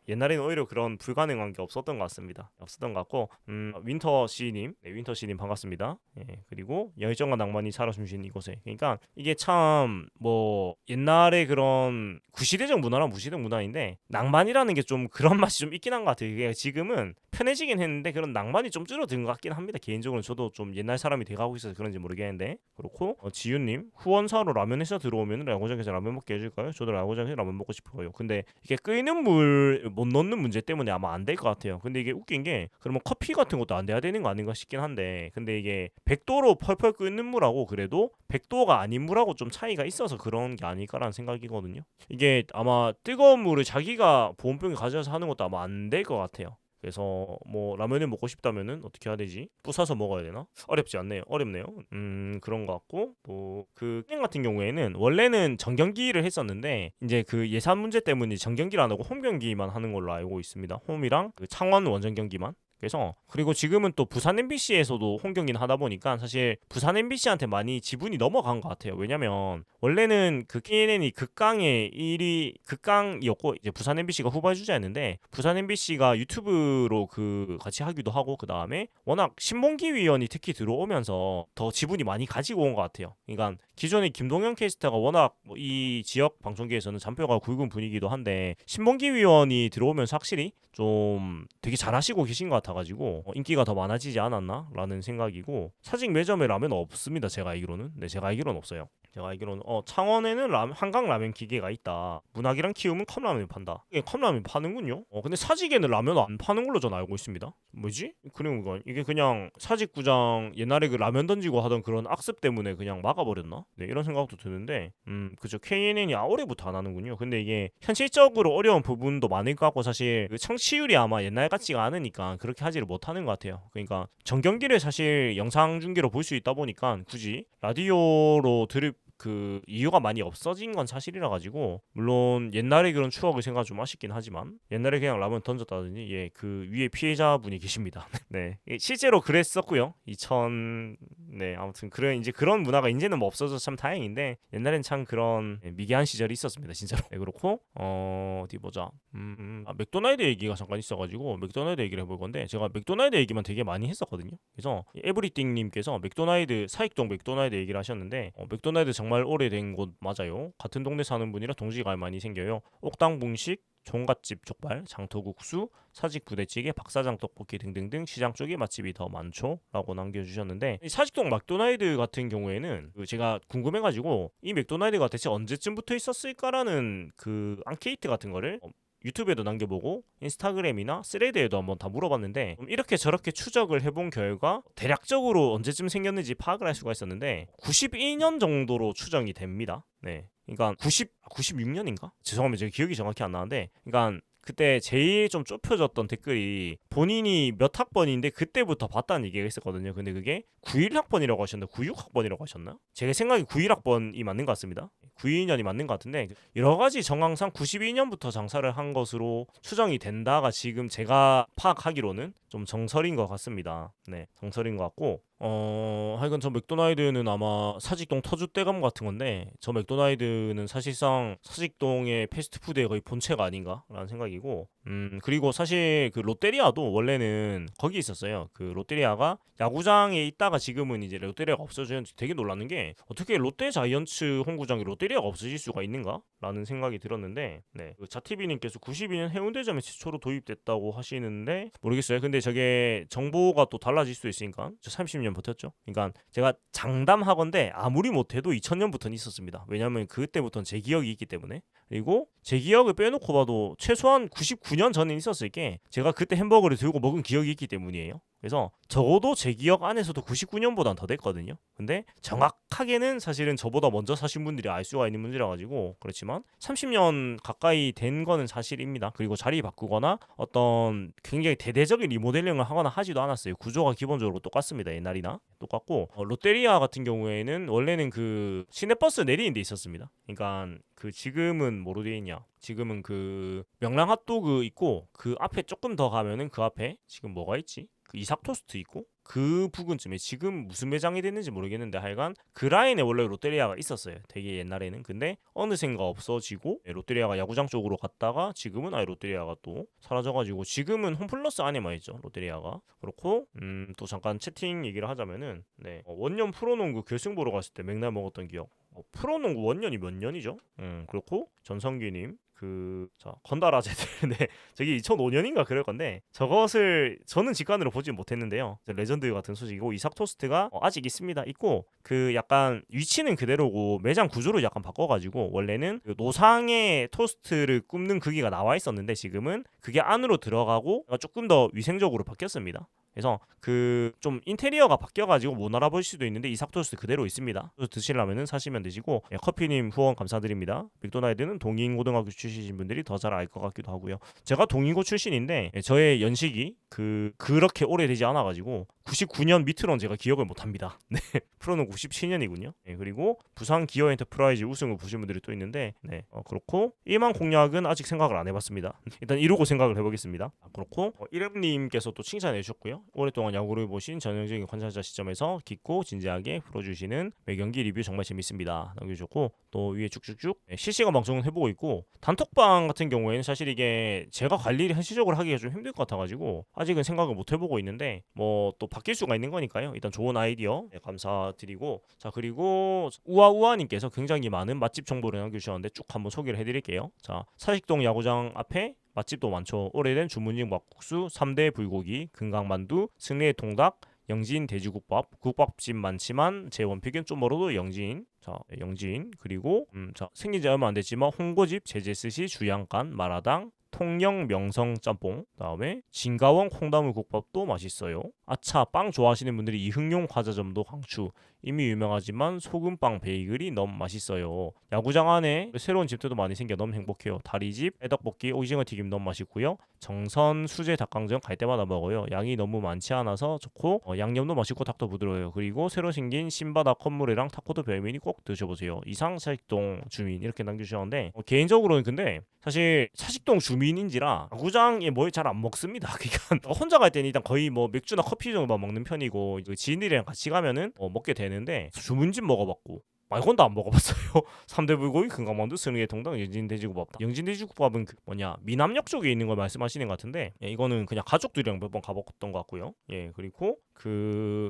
Speaker 1: 옛날에는 오히려 그런 불가능한 게 없었던 것 같습니다. 없었던 것 같고 윈터 씨님 반갑습니다. 그리고 열정과 낭만이 살아 숨쉬는 이곳에. 그러니까 이게 참 뭐 옛날에 그런 구시대적 문화랑 무시대적 문화인데 낭만이라는 게 좀 그런 맛이 좀 있긴 한 것 같아요. 이게 지금은 편해지게 맛있긴 했는데 그런 낭만이 좀 줄어든 것 같긴 합니다. 개인적으로 저도 좀 옛날 사람이 돼가고 있어서 그런지 모르겠는데. 그렇고 지윤님 후원사로 라면 회사 들어오면 야구장에서 라면 먹게 해줄까요? 저도 야구장에서 라면 먹고 싶어요. 근데 이게 끓이는 물 못 넣는 문제 때문에 아마 안 될 것 같아요. 근데 이게 웃긴 게 그러면 커피 같은 것도 안 돼야 되는 거 아닌가 싶긴 한데 근데 이게 100도로 펄펄 끓는 물하고 그래도 100도가 아닌 물하고 좀 차이가 있어서 그런 게 아닐까라는 생각이거든요. 이게 아마 뜨거운 물을 자기가 보온병에 가져와서 하는 것도 아마 안 될 것 같아요. 그래서 뭐 라면을 먹고 싶다면은 어떻게 해야 되지? 부숴서 먹어야 되나? 어렵지 않네요. 어렵네요. 그런 것 같고 뭐그 게임 같은 경우에는 원래는 정경기를 했었는데 이제 그 예산 문제 때문에 정경기를 안 하고 홈 경기만 하는 걸로 알고 있습니다. 홈이랑 그 창원 원정 경기만. 그래서 그리고 지금은 또 부산 MBC에서도 홈 경기는 하다 보니까 사실 부산 MBC한테 많이 지분이 넘어간 것 같아요. 왜냐면 원래는 그 KNN이 극강의 1위 극강이었고 이제 부산 MBC가 후발 주자였는데 부산 MBC가 유튜브로 그 같이 하기도 하고 그 다음에 워낙 신봉기 위원이 특히 들어오면서 더 지분이 많이 가지고 온 것 같아요. 그러니까 기존에 김동현 캐스터가 워낙 뭐이 지역 방송계에서는 잔뼈가 굵은 분위기도 한데 신봉기 위원이 들어오면서 확실히 좀 되게 잘하시고 계신 것 같아가지고 인기가 더 많아지지 않았나라는 생각이고 사직 매점에 라면 없습니다. 제가 알기로는 제가 알기로는 없어요. 제가 알기로는 창원에는 한강 라면 기계가 있다. 문학이랑 키우면 컵라면 판다. 이게 컵라면 파는군요. 근데 사직에는 라면 안 파는 걸로 전 알고 있습니다. 뭐지? 그리고 이게 그냥 사직구장 옛날에 그 라면 던지고 하던 그런 악습 때문에 그냥 막아버렸나? 네, 이런 생각도 드는데 그죠. KNN이 올해부터 안 하는군요. 근데 이게 현실적으로 어려운 부분도 많을 것 같고 사실 그 청취율이 아마 옛날 같지가 않으니까 그렇게 하지를 못하는 것 같아요. 그러니까 정경기를 사실 영상 중계로 볼 수 있다 보니까 굳이 라디오로 들을 그 이유가 많이 없어진 건 사실이라 가지고 물론 옛날에 그런 추억을 생각 좀 아쉽긴 하지만 옛날에 그냥 라면 던졌다든지 그 위에 피해자분이 계십니다. 네 실제로 그랬었고요. 네 아무튼 그런 이제 그런 문화가 이제는 뭐 없어져서 참 다행인데 옛날엔 참 그런 미개한 시절이 있었습니다 진짜로. 네, 그렇고 어디 보자. 맥도날드 얘기가 잠깐 있어가지고 맥도날드 얘기를 해볼 건데 제가 맥도날드 얘기만 되게 많이 했었거든요. 그래서 에브리띵님께서 맥도날드 사익동 맥도날드 얘기를 하셨는데 맥도날드 정말 오래된 곳 맞아요. 같은 동네 사는 분이라 동지가 많이 생겨요. 옥당분식, 종갓집 족발, 장터국수, 사직 부대찌개, 박사장 떡볶이 등등등 시장 쪽에 맛집이 더 많죠 라고 남겨주셨는데 사직동 맥도날드 같은 경우에는 제가 궁금해가지고 이 맥도날드가 대체 언제쯤 붙어 있었을까라는 그 앙케이트 같은 거를 유튜브에도 남겨보고 인스타그램이나 스레드에도 한번 다 물어봤는데 이렇게 저렇게 추적을 해본 결과 대략적으로 언제쯤 생겼는지 파악을 할 수가 있었는데 92년 정도로 추정이 됩니다. 네, 그러니까 96년인가? 죄송합니다. 제가 기억이 정확히 안 나는데 그러니까 그때 제일 좀 좁혀졌던 댓글이 본인이 몇 학번인데 그때부터 봤다는 얘기가 있었거든요. 근데 그게 91학번이라고 하셨나 96학번이라고 하셨나? 제 생각에 91학번이 맞는 것 같습니다. 92년이 맞는 것 같은데 여러 가지 정황상 92년부터 장사를 한 것으로 추정이 된다가 지금 제가 파악하기로는 좀 정설인 것 같습니다. 네, 정설인 것 같고 하여간 저 맥도날드는 아마 사직동 터줏대감 같은 건데 저 맥도날드는 사실상 사직동의 패스트푸드의 거의 본체가 아닌가라는 생각이고 그리고 사실 그 롯데리아도 원래는 거기 있었어요. 그 롯데리아가 야구장에 있다가 지금은 이제 롯데리아가 없어졌는지 되게 놀라는 게 어떻게 롯데 자이언츠 홈구장에 롯데리아가 없어질 수가 있는가? 라는 생각이 들었는데 네, 그 자티비님께서 92년 해운대점에 최초로 도입됐다고 하시는데 모르겠어요. 근데 저게 정보가 또 달라질 수도 있으니까 저 30년 버텼죠. 그러니까 제가 장담하건대 아무리 못해도 2000년부터는 있었습니다. 왜냐하면 그때부터는 제 기억이 있기 때문에. 그리고 제 기억을 빼놓고 봐도 최소한 99년 전에 있었을 게 제가 그때 햄버거를 들고 먹은 기억이 있기 때문이에요. 그래서 적어도 제 기억 안에서도 99년보단 더 됐거든요. 근데 정확하게는 사실은 저보다 먼저 사신 분들이 알 수가 있는 문제라 가지고 그렇지만 30년 가까이 된 거는 사실입니다. 그리고 자리 바꾸거나 어떤 굉장히 대대적인 리모델링을 하거나 하지도 않았어요. 구조가 기본적으로 똑같습니다. 옛날이나 똑같고 롯데리아 같은 경우에는 원래는 그 시내버스 내리는 데 있었습니다. 그러니까 그 지금은 뭐로 돼 있냐? 지금은 그 명랑 핫도그 있고 그 앞에 조금 더 가면은 그 앞에 지금 뭐가 있지? 그 이삭 토스트 있고 그 부근쯤에 지금 무슨 매장이 됐는지 모르겠는데 하여간 그 라인에 원래 롯데리아가 있었어요. 되게 옛날에는. 근데 어느샌가 없어지고 롯데리아가 야구장 쪽으로 갔다가 지금은 아예 롯데리아가 또 사라져가지고 지금은 홈플러스 안에만 있죠. 롯데리아가. 그렇고 또 잠깐 채팅 얘기를 하자면은 네, 원년 프로농구 결승 보러 갔을 때 맥날 먹었던 기억. 프로농구 원년이 몇 년이죠? 그렇고 전성기님 건달아 제들 네 저기 2005년인가 그럴 건데 저것을 저는 직관으로 보진 못했는데요. 레전드 같은 소식이고 이삭 토스트가 아직 있고 그 약간 위치는 그대로고 매장 구조를 약간 바꿔가지고 원래는 그 노상의 토스트를 굽는 크기가 나와 있었는데 지금은 그게 안으로 들어가고 조금 더 위생적으로 바뀌었습니다. 그래서 그 좀 인테리어가 바뀌어가지고 못 알아볼 수도 있는데 이삭 토스트 그대로 있습니다. 그래서 드시려면은 사시면 되시고 커피님 후원 감사드립니다. 맥도날드는 동인고등학교 출신이신 분들이 더 잘 알 것 같기도 하고요. 제가 동인고 출신인데 저의 연식이 그렇게 오래되지 않아가지고 99년 밑으로는 제가 기억을 못합니다. 네, 프로는 97년이군요. 네, 그리고 부산 기어 엔터프라이즈 우승을 보신 분들이 또 있는데 네, 그렇고 1만 공략은 아직 생각을 안 해봤습니다. 일단 이러고 생각을 해보겠습니다. 그렇고 이름님께서 또 칭찬해 주셨고요. 오랫동안 야구를 보신 전형적인 관찰자 시점에서 깊고 진지하게 풀어주시는 매경기 리뷰 정말 재밌습니다. 남겨주셨고 또 위에 쭉쭉쭉 실시간 방송은 해보고 있고 단톡방 같은 경우에는 사실 이게 제가 관리를 현실적으로 하기가 좀 힘들 것 같아가지고 아직은 생각을 못 해보고 있는데 뭐 또 바뀔 수가 있는 거니까요. 일단 좋은 아이디어 감사드리고 자 그리고 우아우아님께서 굉장히 많은 맛집 정보를 남겨주셨는데 쭉 한번 소개를 해드릴게요. 자 사직동 야구장 앞에 맛집도 많죠. 오래된 주문식 막국수, 3대 불고기, 금강만두, 승리의 통닭, 영진 돼지국밥, 국밥집 많지만 제 원픽은 좀 멀어도 영진. 자, 영진 그리고 생긴 지 얼마 안 됐지만 홍고집, 제제스시, 주양간, 마라당, 통영 명성 짬뽕, 그다음에 진가원 콩나물 국밥도 맛있어요. 아차 빵 좋아하시는 분들이 이흥용 과자점도 강추. 이미 유명하지만 소금빵 베이글이 너무 맛있어요. 야구장 안에 새로운 집들도 많이 생겨 너무 행복해요. 다리집, 애덕볶이, 오징어 튀김 너무 맛있고요. 정선 수제 닭강정 갈 때마다 먹어요. 양이 너무 많지 않아서 좋고 양념도 맛있고 닭도 부드러워요. 그리고 새로 생긴 신바다 콧물이랑 타코도 별미니 꼭 드셔보세요. 이상 사직동 주민 이렇게 남겨주셨는데 개인적으로는 근데 사실 사직동 주민인지라 야구장에 뭘 잘 안 먹습니다. 그러니까 혼자 갈 때는 일단 거의 뭐 맥주나 커피 정도만 먹는 편이고 지인들이랑 같이 가면은 먹게 되는데 주문집 먹어봤고 말고는 안 먹어봤어요. 3대 불고기, 금강만두, 승리의 통닭, 영진돼지국밥. 영진돼지국밥은 그 미남역 쪽에 있는 걸 말씀하시는 것 같은데 이거는 그냥 가족들이랑 몇 번 가봤던 것 같고요. 예 그리고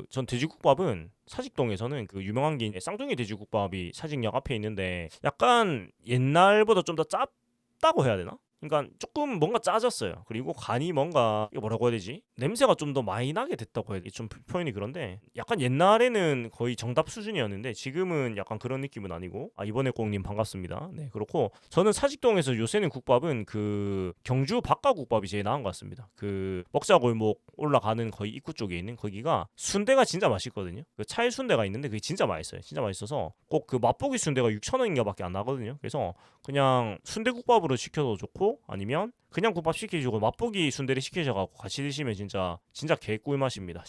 Speaker 1: 전 돼지국밥은 사직동에서는 그 유명한 게 쌍둥이 돼지국밥이 사직역 앞에 있는데 약간 옛날보다 좀 더 짭다고 해야 되나? 그러니까 조금 뭔가 짜졌어요. 그리고 간이 뭔가 이거 뭐라고 해야 되지? 냄새가 좀 더 많이 나게 됐다고 해야 되지? 좀 표현이 그런데 약간 옛날에는 거의 정답 수준이었는데 지금은 약간 그런 느낌은 아니고 이번에 꼭님 반갑습니다. 네 그렇고 저는 사직동에서 요새는 국밥은 그 경주 박가국밥이 제일 나은 것 같습니다. 그 먹자골목 올라가는 거의 입구 쪽에 있는 거기가 순대가 진짜 맛있거든요. 그 찰 순대가 있는데 그게 진짜 맛있어요. 진짜 맛있어서 꼭 그 맛보기 순대가 6,000원인가밖에 안 나거든요. 그래서 그냥 순대국밥으로 시켜도 좋고 아니면 그냥 국밥 시키시고 맛보기 순대를 시키셔갖고 같이 드시면 진짜 개꿀맛입니다.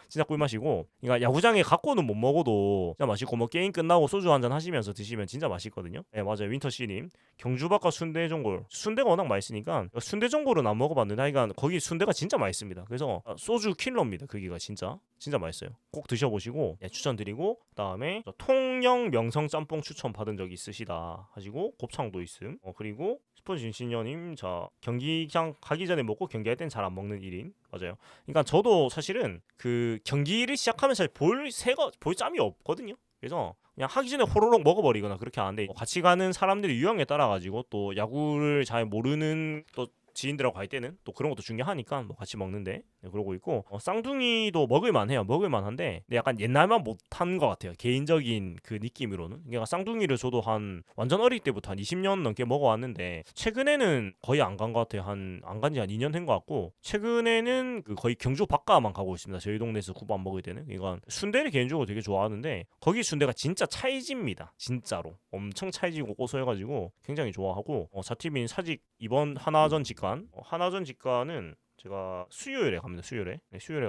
Speaker 1: 진짜 꿀맛이고 그러니까 야구장에 갖고는 못 먹어도 진짜 맛있고 뭐 게임 끝나고 소주 한잔 하시면서 드시면 진짜 맛있거든요. 네 맞아요 윈터씨님 경주박과 순대전골 순대가 워낙 맛있으니까 순대전골은 안 먹어봤는데 하여간 거기 순대가 진짜 맛있습니다. 그래서 소주 킬러입니다. 거기가 진짜 맛있어요. 꼭 드셔보시고 추천드리고 그다음에 통영 명성 짬뽕 추천 받은 적 있으시다 하시고 곱창도 있음. 그리고 스포진신녀님 경기장 가기 전에 먹고 경기할 땐 잘 안 먹는 1인 맞아요. 그러니까 저도 사실은 그 경기를 시작하면 잘 볼 짬이 없거든요. 그래서 그냥 하기 전에 호로록 먹어버리거나 그렇게 하는데 같이 가는 사람들의 유형에 따라 가지고 또 야구를 잘 모르는 또 지인들하고 갈 때는 또 그런 것도 중요하니까 뭐 같이 먹는데 그러고 있고 쌍둥이도 먹을만해요. 먹을만한데 근데 약간 옛날만 못한 것 같아요. 개인적인 그 느낌으로는 그러니까 쌍둥이를 저도 한 완전 어릴 때부터 한 20년 넘게 먹어왔는데 최근에는 거의 안 간 것 같아요. 안 간지 한 2년 된 것 같고 최근에는 그 거의 경주 바깥만 가고 있습니다. 저희 동네에서 국밥 먹을 때는 그러니까 순대를 개인적으로 되게 좋아하는데 거기 순대가 진짜 찰집니다. 진짜로 엄청 찰지고 고소해가지고 굉장히 좋아하고 자티빈 사직 이번 하나전 직관은 제가 수요일에 갑니다. 수요일에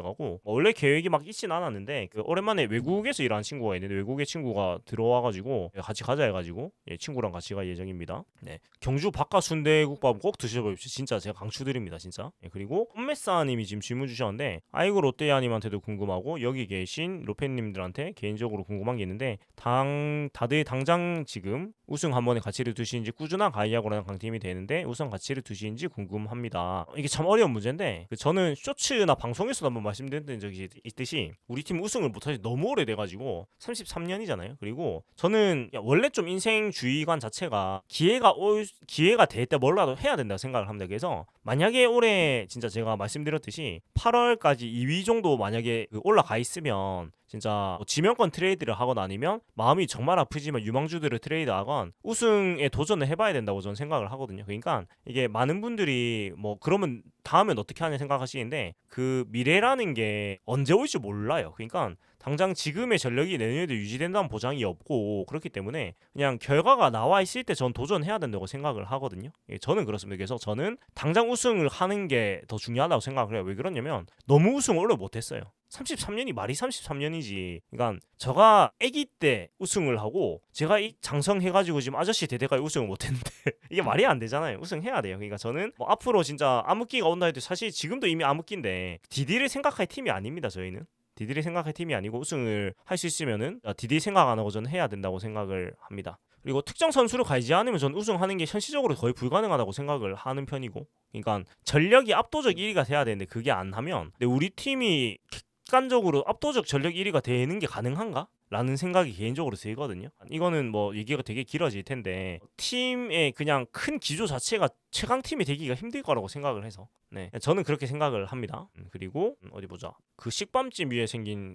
Speaker 1: 가고 원래 계획이 막 있진 않았는데 그 오랜만에 외국에서 일하는 친구가 있는데 외국의 친구가 들어와가지고 같이 가자 해가지고 친구랑 같이 갈 예정입니다. 네 경주 바깥 순대국밥 꼭 드셔보십시오. 진짜 제가 강추드립니다. 진짜. 그리고 홈메사님이 지금 질문 주셨는데 아이고 롯데야님한테도 궁금하고 여기 계신 로페님들한테 개인적으로 궁금한 게 있는데 다들 당장 지금 우승 한 번에 가치를 두시는지 꾸준한 가이아고라는 강팀이 되는데 우승 가치를 두시는지 궁금합니다. 이게 참 어려운 문제인데 저는 쇼츠나 방송에서도 한번 말씀드린 적이 있듯이 우리 팀 우승을 못한 지 너무 오래돼가지고 33년이잖아요. 그리고 저는 원래 좀 인생 주의관 자체가 기회가 될 때 뭐라도 해야 된다고 생각을 합니다. 그래서 만약에 올해 진짜 제가 말씀드렸듯이 8월까지 2위 정도 만약에 올라가 있으면 진짜 뭐 지명권 트레이드를 하건 아니면 마음이 정말 아프지만 유망주들을 트레이드하건 우승에 도전을 해봐야 된다고 저는 생각을 하거든요. 그러니까 이게 많은 분들이 뭐 그러면 다음엔 어떻게 하냐 생각하시는데 그 미래라는 게 언제 올지 몰라요. 그러니까 당장 지금의 전력이 내년에도 유지된다는 보장이 없고 그렇기 때문에 그냥 결과가 나와 있을 때 전 도전해야 된다고 생각을 하거든요. 저는 그렇습니다. 그래서 저는 당장 우승을 하는 게 더 중요하다고 생각을 해요. 왜 그러냐면 너무 우승을 원래 못했어요. 33년이 말이 33년이지. 그러니까 저가 아기 때 우승을 하고 제가 이 장성해가지고 지금 아저씨 대대까지 우승을 못했는데 이게 말이 안 되잖아요. 우승해야 돼요. 그러니까 저는 뭐 앞으로 진짜 암흑기가 온다 해도 사실 지금도 이미 암흑기인데 DD를 생각할 팀이 아닙니다. 저희는. 디딜이 생각할 팀이 아니고 우승을 할 수 있으면은 디딜 생각 안 하고 저는 해야 된다고 생각을 합니다. 그리고 특정 선수를 가지 않으면 저는 우승하는 게 현실적으로 거의 불가능하다고 생각을 하는 편이고, 그러니까 전력이 압도적 1위가 돼야 되는데 그게 안 하면 우리 팀이 객관적으로 압도적 전력 1위가 되는 게 가능한가? 라는 생각이 개인적으로 들거든요. 이거는 뭐 얘기가 되게 길어질 텐데 팀의 그냥 큰 기조 자체가 최강팀이 되기가 힘들 거라고 생각을 해서 네, 저는 그렇게 생각을 합니다. 그리고 어디 보자. 그 식빵집 위에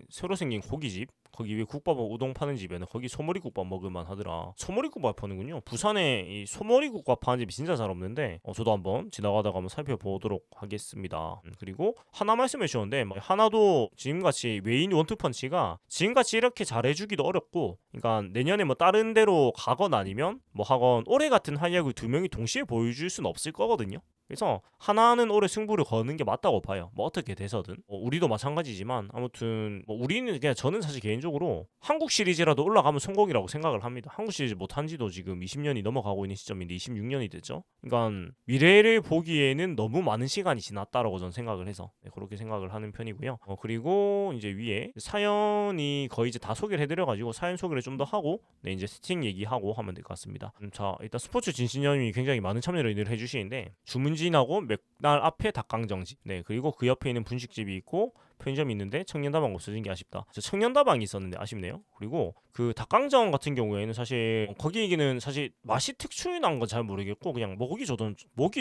Speaker 1: 새로 생긴 고깃집, 거기 위에 국밥하고 우동 파는 집에는 거기 소머리국밥 먹을만 하더라. 소머리국밥 파는군요. 부산에 이 소머리국밥 파는 집이 진짜 잘 없는데 저도 한번 지나가다가 한번 살펴보도록 하겠습니다. 그리고 하나 말씀해 주셨는데 하나도 지금같이 메인 원투펀치가 지금같이 이렇게 잘해주기도 어렵고, 그러니까 내년에 뭐 다른 데로 가건 아니면 뭐 하건 올해 같은 활약을 두 명이 동시에 보여줄 수는 없을 거거든요. 그래서 하나는 올해 승부를 거는 게 맞다고 봐요. 뭐 어떻게 돼서든 우리도 마찬가지지만 아무튼 뭐 우리는 그냥 저는 사실 개인적으로 한국 시리즈라도 올라가면 성공이라고 생각을 합니다. 한국 시리즈 못한 지도 지금 20년이 넘어가고 있는 시점인데 26년이 됐죠. 그러니까 미래를 보기에는 너무 많은 시간이 지났다라고 저는 생각을 해서 그렇게 생각을 하는 편이고요. 그리고 이제 위에 사연이 거의 이제 다 소개를 해드려가지고 사연 소개를 좀 더 하고 이제 스팅 얘기하고 하면 될 것 같습니다. 자, 일단 스포츠 진신님이 굉장히 많은 참여를 늘 해주시는데 주문진하고 맥날 앞에 닭강정집, 그리고 그 옆에 있는 분식집이 있고 편의점이 있는데 청년다방 없어진 게 아쉽다. 저 청년다방이 있었는데 아쉽네요. 그리고 그 닭강정 같은 경우에는 사실 거기는 사실 맛이 특출난 건 잘 모르겠고 그냥 먹기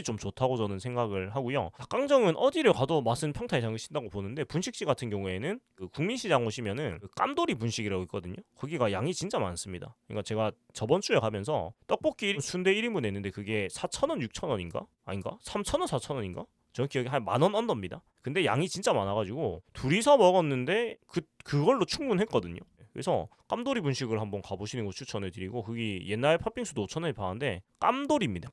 Speaker 1: 좀 좋다고 저는 생각을 하고요. 닭강정은 어디를 가도 맛은 평타에 장신다고 보는데 분식집 같은 경우에는 그 국민시장 오시면은 그 깜돌이 분식이라고 있거든요. 거기가 양이 진짜 많습니다. 그러니까 제가 저번 주에 가면서 떡볶이 순대 1인분 했는데 그게 4,000원, 6,000원인가? 아닌가? 3,000원, 4,000원인가? 저 기억이 한 10,000원 언더입니다. 근데 양이 진짜 많아가지고 둘이서 먹었는데 그걸로 충분했거든요. 그래서 깜돌이 분식을 한번 가보시는 거 추천해드리고, 거기 옛날 팥빙수도 5,000원에 파는데 깜돌이입니다.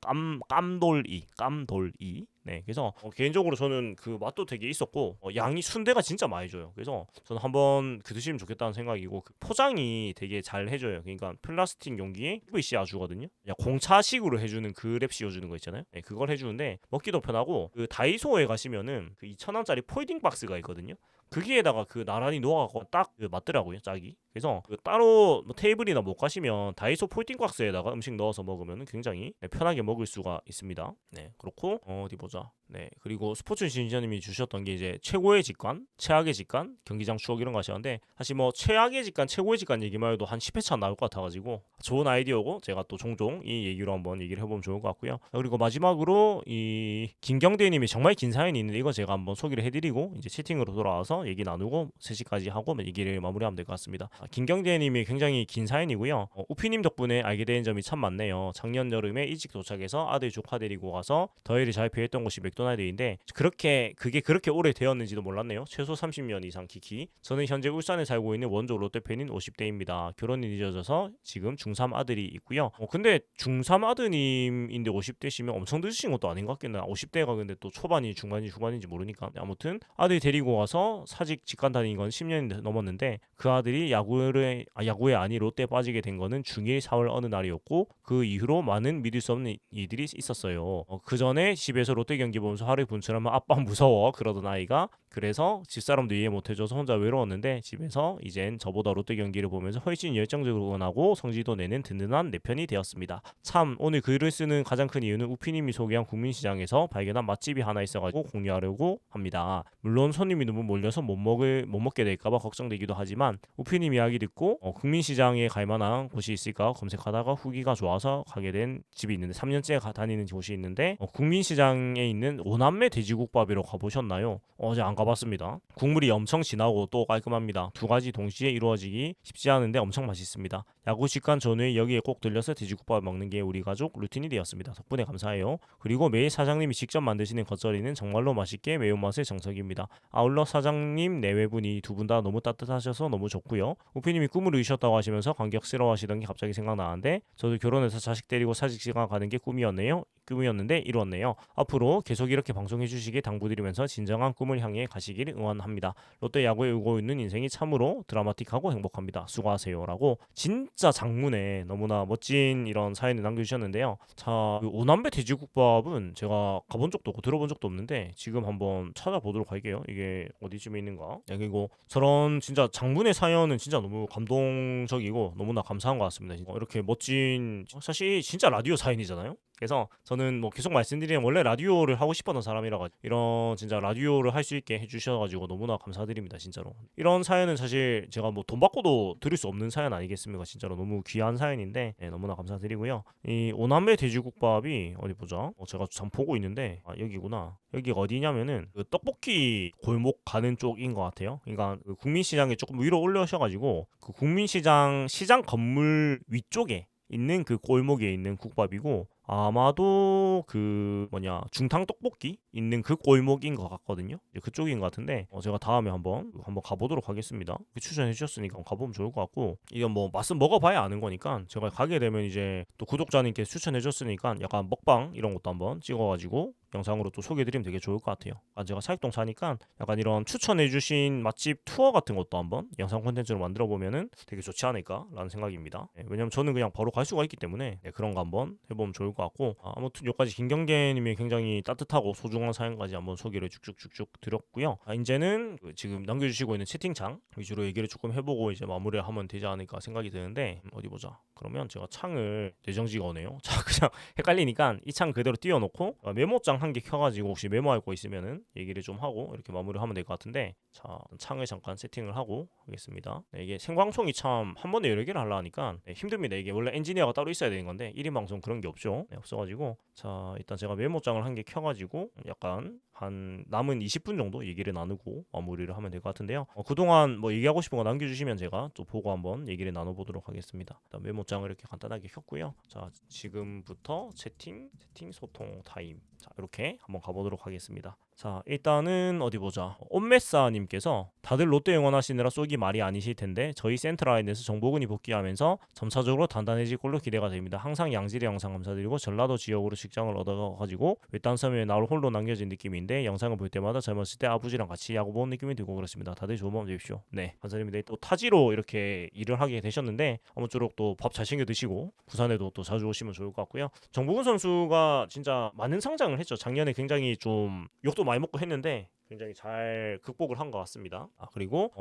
Speaker 1: 깜돌이. 네, 그래서 개인적으로 저는 그 맛도 되게 있었고 양이 순대가 진짜 많이 줘요. 그래서 저는 한번 드시면 좋겠다는 생각이고, 그 포장이 되게 잘 해줘요. 그러니까 플라스틱 용기에 PVC 주거든요. 그냥 공차식으로 해주는 그 랩 씌워주는 거 있잖아요. 네, 그걸 해주는데 먹기도 편하고, 그 다이소에 가시면은 그 2,000원짜리 포이딩 박스가 있거든요. 거기에다가 그 나란히 놓아갖고 딱 맞더라고요, 짝이. 그래서 그 따로 뭐 테이블이나 못 가시면 다이소 폴딩 박스에다가 음식 넣어서 먹으면 굉장히 편하게 먹을 수가 있습니다. 네, 그렇고 어디 보자. 네, 그리고 스포츠 진지자님이 주셨던 게 이제 최고의 직관, 최악의 직관, 경기장 추억 이런 거 하셨는데, 사실 뭐 최악의 직관, 최고의 직관 얘기만 해도 한 10회차 나올 것 같아가지고 좋은 아이디어고 제가 또 종종 이 얘기로 한번 얘기를 해보면 좋을 것 같고요. 그리고 마지막으로 이 김경대님이 정말 긴 사연이 있는데 이거 제가 한번 소개를 해드리고 이제 채팅으로 돌아와서 얘기 나누고 3시까지 하고 얘기를 마무리하면 될 것 같습니다. 김경대님이 굉장히 긴 사연이고요. 우피님 덕분에 알게 된 점이 참 많네요. 작년 여름에 일찍 도착해서 아들 조카 데리고 가서 더위를 잘 피했던 곳이 맥도날드인데 그게 그렇게 오래 되었는지도 몰랐네요. 최소 30년 이상 키키. 저는 현재 울산에 살고 있는 원조 롯데팬인 50대입니다. 결혼이 늦어져서 지금 중3 아들이 있고요. 근데 중3 아드님인데 50대시면 엄청 늦으신 것도 아닌 것 같겠나. 50대가 근데 또 초반이 중반이 후반인지 모르니까. 아무튼 아들 데리고 와서 사직 직관 다닌 건 10년이 넘었는데 그 아들이 야구에 아니 롯데에 빠지게 된 거는 중1 4월 어느 날이었고 그 이후로 많은 믿을 수 없는 일들이 있었어요. 그 전에 집에서 롯데 경기 보면서 하루에 분출하면 아빠 무서워 그러던 아이가 그래서 집사람도 이해 못해줘서 혼자 외로웠는데 집에서 이젠 저보다 롯데 경기를 보면서 훨씬 열정적으로 응원하고 성지도 내는 든든한 내 편이 되었습니다. 참 오늘 글을 쓰는 가장 큰 이유는 우피님이 소개한 국민시장에서 발견한 맛집이 하나 있어가지고 공유하려고 합니다. 물론 손님이 너무 몰려서 못 먹게 될까봐 걱정되기도 하지만 우피님 이야기 듣고 국민시장에 갈만한 곳이 있을까 검색하다가 후기가 좋아서 가게 된 집이 있는데 3년째 다니는 곳이 있는데 국민시장에 있는 오남매 돼지국밥이라고 가보셨나요? 어제 안 가봤습니다. 국물이 엄청 진하고 또 깔끔합니다. 두 가지 동시에 이루어지기 쉽지 않은데 엄청 맛있습니다. 야구식 간 전후에 여기에 꼭 들려서 돼지국밥 먹는 게 우리 가족 루틴이 되었습니다. 덕분에 감사해요. 그리고 매일 사장님이 직접 만드시는 겉절이는 정말로 맛있게 매운맛의 정석입니다. 아울러 사장님 내외분이 두 분 다 너무 따뜻하셔서 너무 좋고요. 우피님이 꿈을 이루셨다고 하시면서 감격스러워하시던 게 갑자기 생각나는데 저도 결혼해서 자식 데리고 사직지가 가는 게 꿈이었는데 이루었네요. 앞으로 계속 이렇게 방송해 주시길 당부드리면서 진정한 꿈을 향해 가시길 응원합니다. 롯데 야구에 울고 있는 인생이 참으로 드라마틱하고 행복합니다. 수고하세요라고 진짜 장문에 너무나 멋진 이런 사연을 남겨주셨는데요. 자, 오남배 돼지국밥은 제가 가본 적도 없고 들어본 적도 없는데 지금 한번 찾아보도록 할게요. 이게 어디쯤에 있는가? 그리고 저런 진짜 장문의 사연은 진짜 너무 감동적이고 너무나 감사한 것 같습니다. 이렇게 멋진 사실 진짜 라디오 사연이잖아요. 그래서 저는 뭐 계속 말씀드리면 원래 라디오를 하고 싶었던 사람이라 이런 진짜 라디오를 할 수 있게 해주셔가지고 너무나 감사드립니다. 진짜로 이런 사연은 사실 제가 뭐 돈 받고도 들을 수 없는 사연 아니겠습니까? 진짜로 너무 귀한 사연인데 너무나 감사드리고요. 이 오남매 돼지국밥이 어디 보자. 제가 잠 보고 있는데 여기구나. 여기가 어디냐면은 그 떡볶이 골목 가는 쪽인 것 같아요. 그러니까 그 국민시장에 조금 위로 올라오셔가지고 그 국민시장 시장 건물 위쪽에 있는 그 골목에 있는 국밥이고 아마도 그 중탕 떡볶이 있는 그 골목인 것 같거든요. 그쪽인 것 같은데 제가 다음에 한번 가보도록 하겠습니다. 추천해 주셨으니까 가보면 좋을 것 같고 이건 뭐 맛은 먹어봐야 아는 거니까 제가 가게 되면 이제 또 구독자님께 추천해 줬으니까 약간 먹방 이런 것도 한번 찍어가지고 영상으로 또 소개해드리면 되게 좋을 것 같아요. 제가 사익동 사니까 약간 이런 추천해주신 맛집 투어 같은 것도 한번 영상 콘텐츠로 만들어 보면은 되게 좋지 않을까라는 생각입니다. 왜냐면 저는 그냥 바로 갈 수가 있기 때문에 그런 거 한번 해보면 좋을 것 같고 아무튼 여기까지 김경계님이 굉장히 따뜻하고 소중한 사연까지 한번 소개를 쭉쭉쭉쭉 드렸고요. 이제는 지금 남겨주시고 있는 채팅창 위주로 얘기를 조금 해보고 이제 마무리를 하면 되지 않을까 생각이 드는데 어디 보자. 그러면 제가 창을 내정지가 오네요. 자 그냥 헷갈리니까 이 창 그대로 띄워놓고 메모장 한 개 켜가지고 혹시 메모할 거 있으면은 얘기를 좀 하고 이렇게 마무리하면 될 것 같은데 자 창을 잠깐 세팅을 하고 하겠습니다. 이게 생방송이 참 한 번에 여러 개를 하려 하니까 힘듭니다. 이게 원래 엔지니어가 따로 있어야 되는 건데 1인 방송 그런 게 없죠. 없어가지고 자 일단 제가 메모장을 한 개 켜가지고 약간 한 남은 20분 정도 얘기를 나누고 마무리를 하면 될 것 같은데요. 그동안 뭐 얘기하고 싶은 거 남겨주시면 제가 또 보고 한번 얘기를 나눠보도록 하겠습니다. 일단 메모장을 이렇게 간단하게 켰고요. 자 지금부터 채팅 소통 타임. 자 이렇게 한번 가보도록 하겠습니다. 자 일단은 어디 보자. 옴메사님께서 다들 롯데 응원하시느라 쏘기 말이 아니실 텐데 저희 센트라인에서 정보근이 복귀하면서 점차적으로 단단해질 걸로 기대가 됩니다. 항상 양질의 영상 감사드리고 전라도 지역으로 직장을 얻어가지고 외딴 섬에 나올 홀로 남겨진 느낌인데 영상을 볼 때마다 젊었을 때 아버지랑 같이 야구 보는 느낌이 들고 그렇습니다. 다들 좋은 밤 되십시오. 네 감사드립니다. 또 타지로 이렇게 일을 하게 되셨는데 아무쪼록 또 밥 잘 챙겨 드시고 부산에도 또 자주 오시면 좋을 것 같고요. 정보근 선수가 진짜 많은 성장을 했죠. 작년에 굉장히 좀 욕도 많이 먹고 했는데 굉장히 잘 극복을 한 것 같습니다. 그리고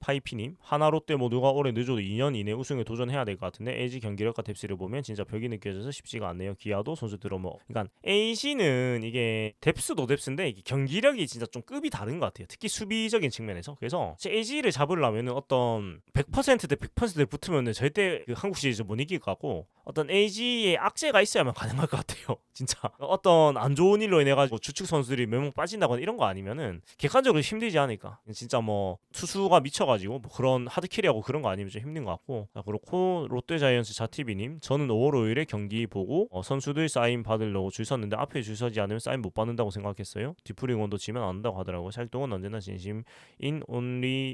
Speaker 1: 파이피님 하나 롯데 모두가 올해 늦어도 2년 이내 우승에 도전해야 될 것 같은데 LG 경기력과 뎁스를 보면 진짜 벽이 느껴져서 쉽지가 않네요. 기아도 선수들은 그러니까 LG는 이게 뎁스도 뎁스인데 이게 경기력이 진짜 좀 급이 다른 것 같아요. 특히 수비적인 측면에서. 그래서 LG를 잡으려면은 어떤 100%대 100%대 붙으면은 절대 그 한국 시리즈 못 이길 것 같고 어떤 LG의 악재가 있어야만 가능할 것 같아요. 진짜 어떤 안 좋은 일로 인해 가지고 주축 선수들이 멘붕 빠진다거나 이런 거 아니면은 객관적으로 힘들지 않을까. 진짜 뭐 투수가 미쳐가지고 뭐 그런 하드캐리하고 그런 거 아니면 좀 힘든 것 같고. 그렇고 롯데자이언츠 자티비님 저는 5월 5일에 경기 보고 선수들 사인 받으려고 줄 섰는데 앞에 줄 서지 않으면 사인 못 받는다고 생각했어요. 디프링원도 지면 안 한다고 하더라고요. 샤익동은 언제나 진심인